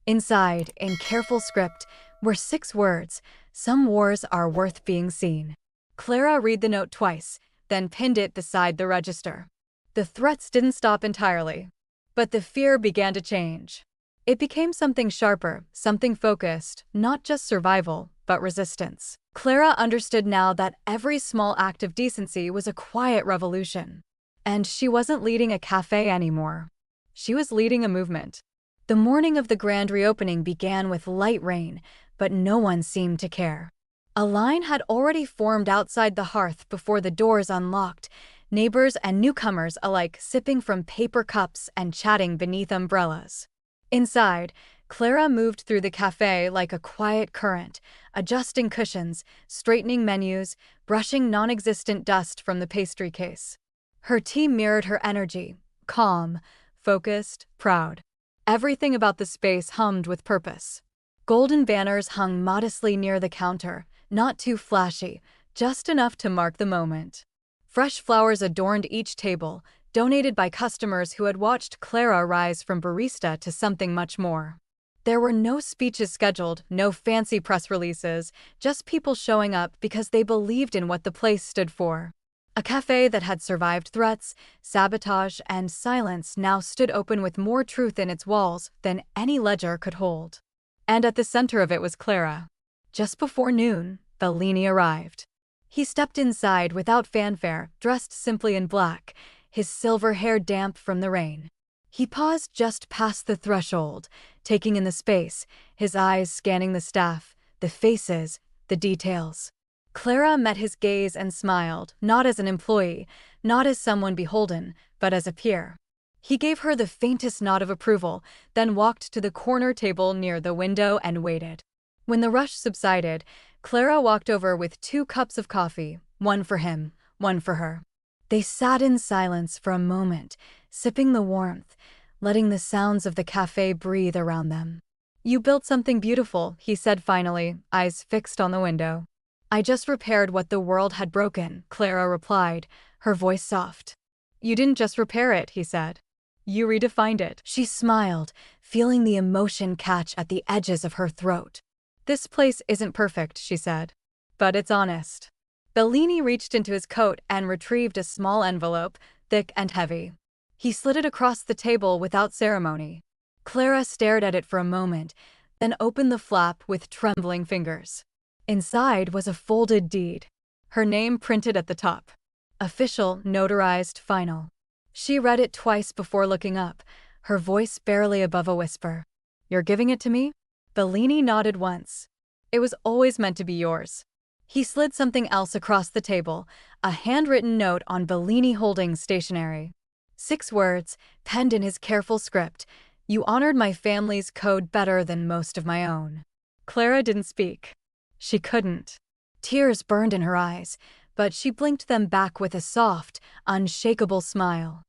Inside, in careful script, were 6 words: "Some wars are worth being seen." Clara read the note twice, then pinned it beside the register. The threats didn't stop entirely. But the fear began to change. It became something sharper, something focused, not just survival, but resistance. Clara understood now that every small act of decency was a quiet revolution. And she wasn't leading a cafe anymore. She was leading a movement. The morning of the grand reopening began with light rain, but no one seemed to care. A line had already formed outside the hearth before the doors unlocked, neighbors and newcomers alike sipping from paper cups and chatting beneath umbrellas. Inside, Clara moved through the cafe like a quiet current, adjusting cushions, straightening menus, brushing non-existent dust from the pastry case. Her team mirrored her energy, calm, focused, proud. Everything about the space hummed with purpose. Golden banners hung modestly near the counter, not too flashy, just enough to mark the moment. Fresh flowers adorned each table, donated by customers who had watched Clara rise from barista to something much more. There were no speeches scheduled, no fancy press releases, just people showing up because they believed in what the place stood for. A cafe that had survived threats, sabotage, and silence now stood open with more truth in its walls than any ledger could hold. And at the center of it was Clara. Just before noon, Bellini arrived. He stepped inside without fanfare, dressed simply in black, his silver hair damp from the rain. He paused just past the threshold, taking in the space, his eyes scanning the staff, the faces, the details. Clara met his gaze and smiled, not as an employee, not as someone beholden, but as a peer. He gave her the faintest nod of approval, then walked to the corner table near the window and waited. When the rush subsided, Clara walked over with 2 cups of coffee, one for him, one for her. They sat in silence for a moment, sipping the warmth, letting the sounds of the cafe breathe around them. "You built something beautiful," he said finally, eyes fixed on the window. "I just repaired what the world had broken," Clara replied, her voice soft. "You didn't just repair it," he said. "You redefined it." She smiled, feeling the emotion catch at the edges of her throat. "This place isn't perfect," she said. "But it's honest." Bellini reached into his coat and retrieved a small envelope, thick and heavy. He slid it across the table without ceremony. Clara stared at it for a moment, then opened the flap with trembling fingers. Inside was a folded deed, her name printed at the top. Official, notarized, final. She read it twice before looking up, her voice barely above a whisper. "You're giving it to me?" Bellini nodded once. "It was always meant to be yours." He slid something else across the table, a handwritten note on Bellini Holdings stationery. 6 words, penned in his careful script. "You honored my family's code better than most of my own." Clara didn't speak. She couldn't. Tears burned in her eyes, but she blinked them back with a soft, unshakable smile.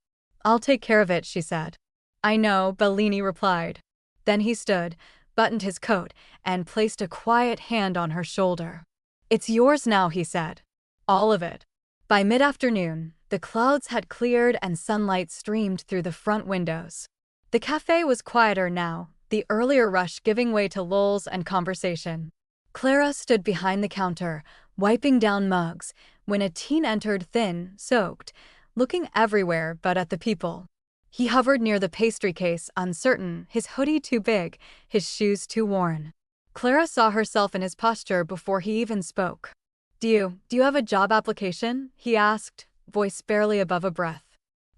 "I'll take care of it," she said. "I know," Bellini replied. Then he stood, buttoned his coat, and placed a quiet hand on her shoulder. "It's yours now," he said. "All of it." By mid-afternoon, the clouds had cleared and sunlight streamed through the front windows. The cafe was quieter now, the earlier rush giving way to lulls and conversation. Clara stood behind the counter, wiping down mugs, when a teen entered, thin, soaked, looking everywhere but at the people. He hovered near the pastry case, uncertain, his hoodie too big, his shoes too worn. Clara saw herself in his posture before he even spoke. Do you have a job application?" he asked, voice barely above a breath.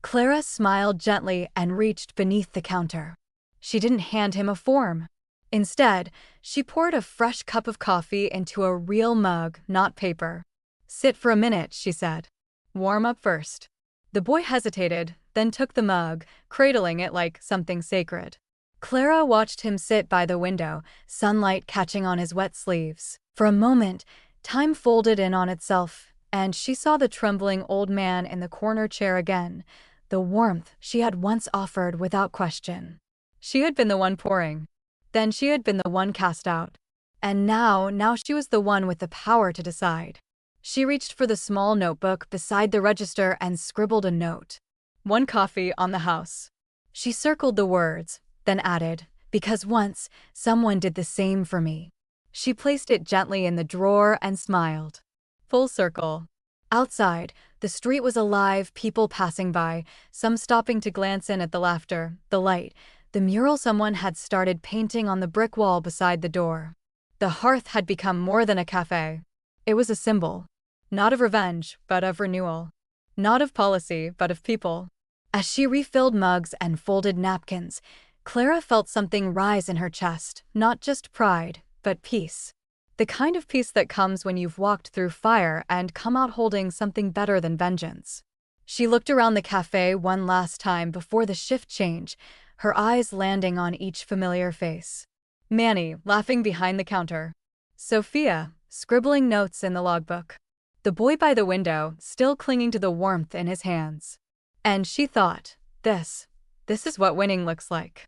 Clara smiled gently and reached beneath the counter. She didn't hand him a form. Instead, she poured a fresh cup of coffee into a real mug, not paper. "Sit for a minute," she said. "Warm up first." The boy hesitated, then took the mug, cradling it like something sacred. Clara watched him sit by the window, sunlight catching on his wet sleeves. For a moment, time folded in on itself, and she saw the trembling old man in the corner chair again, the warmth she had once offered without question. She had been the one pouring. Then she had been the one cast out. And now she was the one with the power to decide. She reached for the small notebook beside the register and scribbled a note. "1 coffee on the house." She circled the words, then added, "Because once, someone did the same for me." She placed it gently in the drawer and smiled. Full circle. Outside, the street was alive, people passing by, some stopping to glance in at the laughter, the light, the mural someone had started painting on the brick wall beside the door. The hearth had become more than a cafe. It was a symbol. Not of revenge, but of renewal. Not of policy, but of people. As she refilled mugs and folded napkins, Clara felt something rise in her chest, not just pride, but peace. The kind of peace that comes when you've walked through fire and come out holding something better than vengeance. She looked around the cafe one last time before the shift change, her eyes landing on each familiar face. Manny, laughing behind the counter. Sophia, scribbling notes in the logbook. The boy by the window, still clinging to the warmth in his hands. And she thought, this is what winning looks like.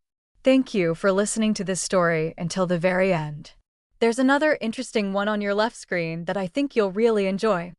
Thank you for listening to this story until the very end. There's another interesting one on your left screen that I think you'll really enjoy.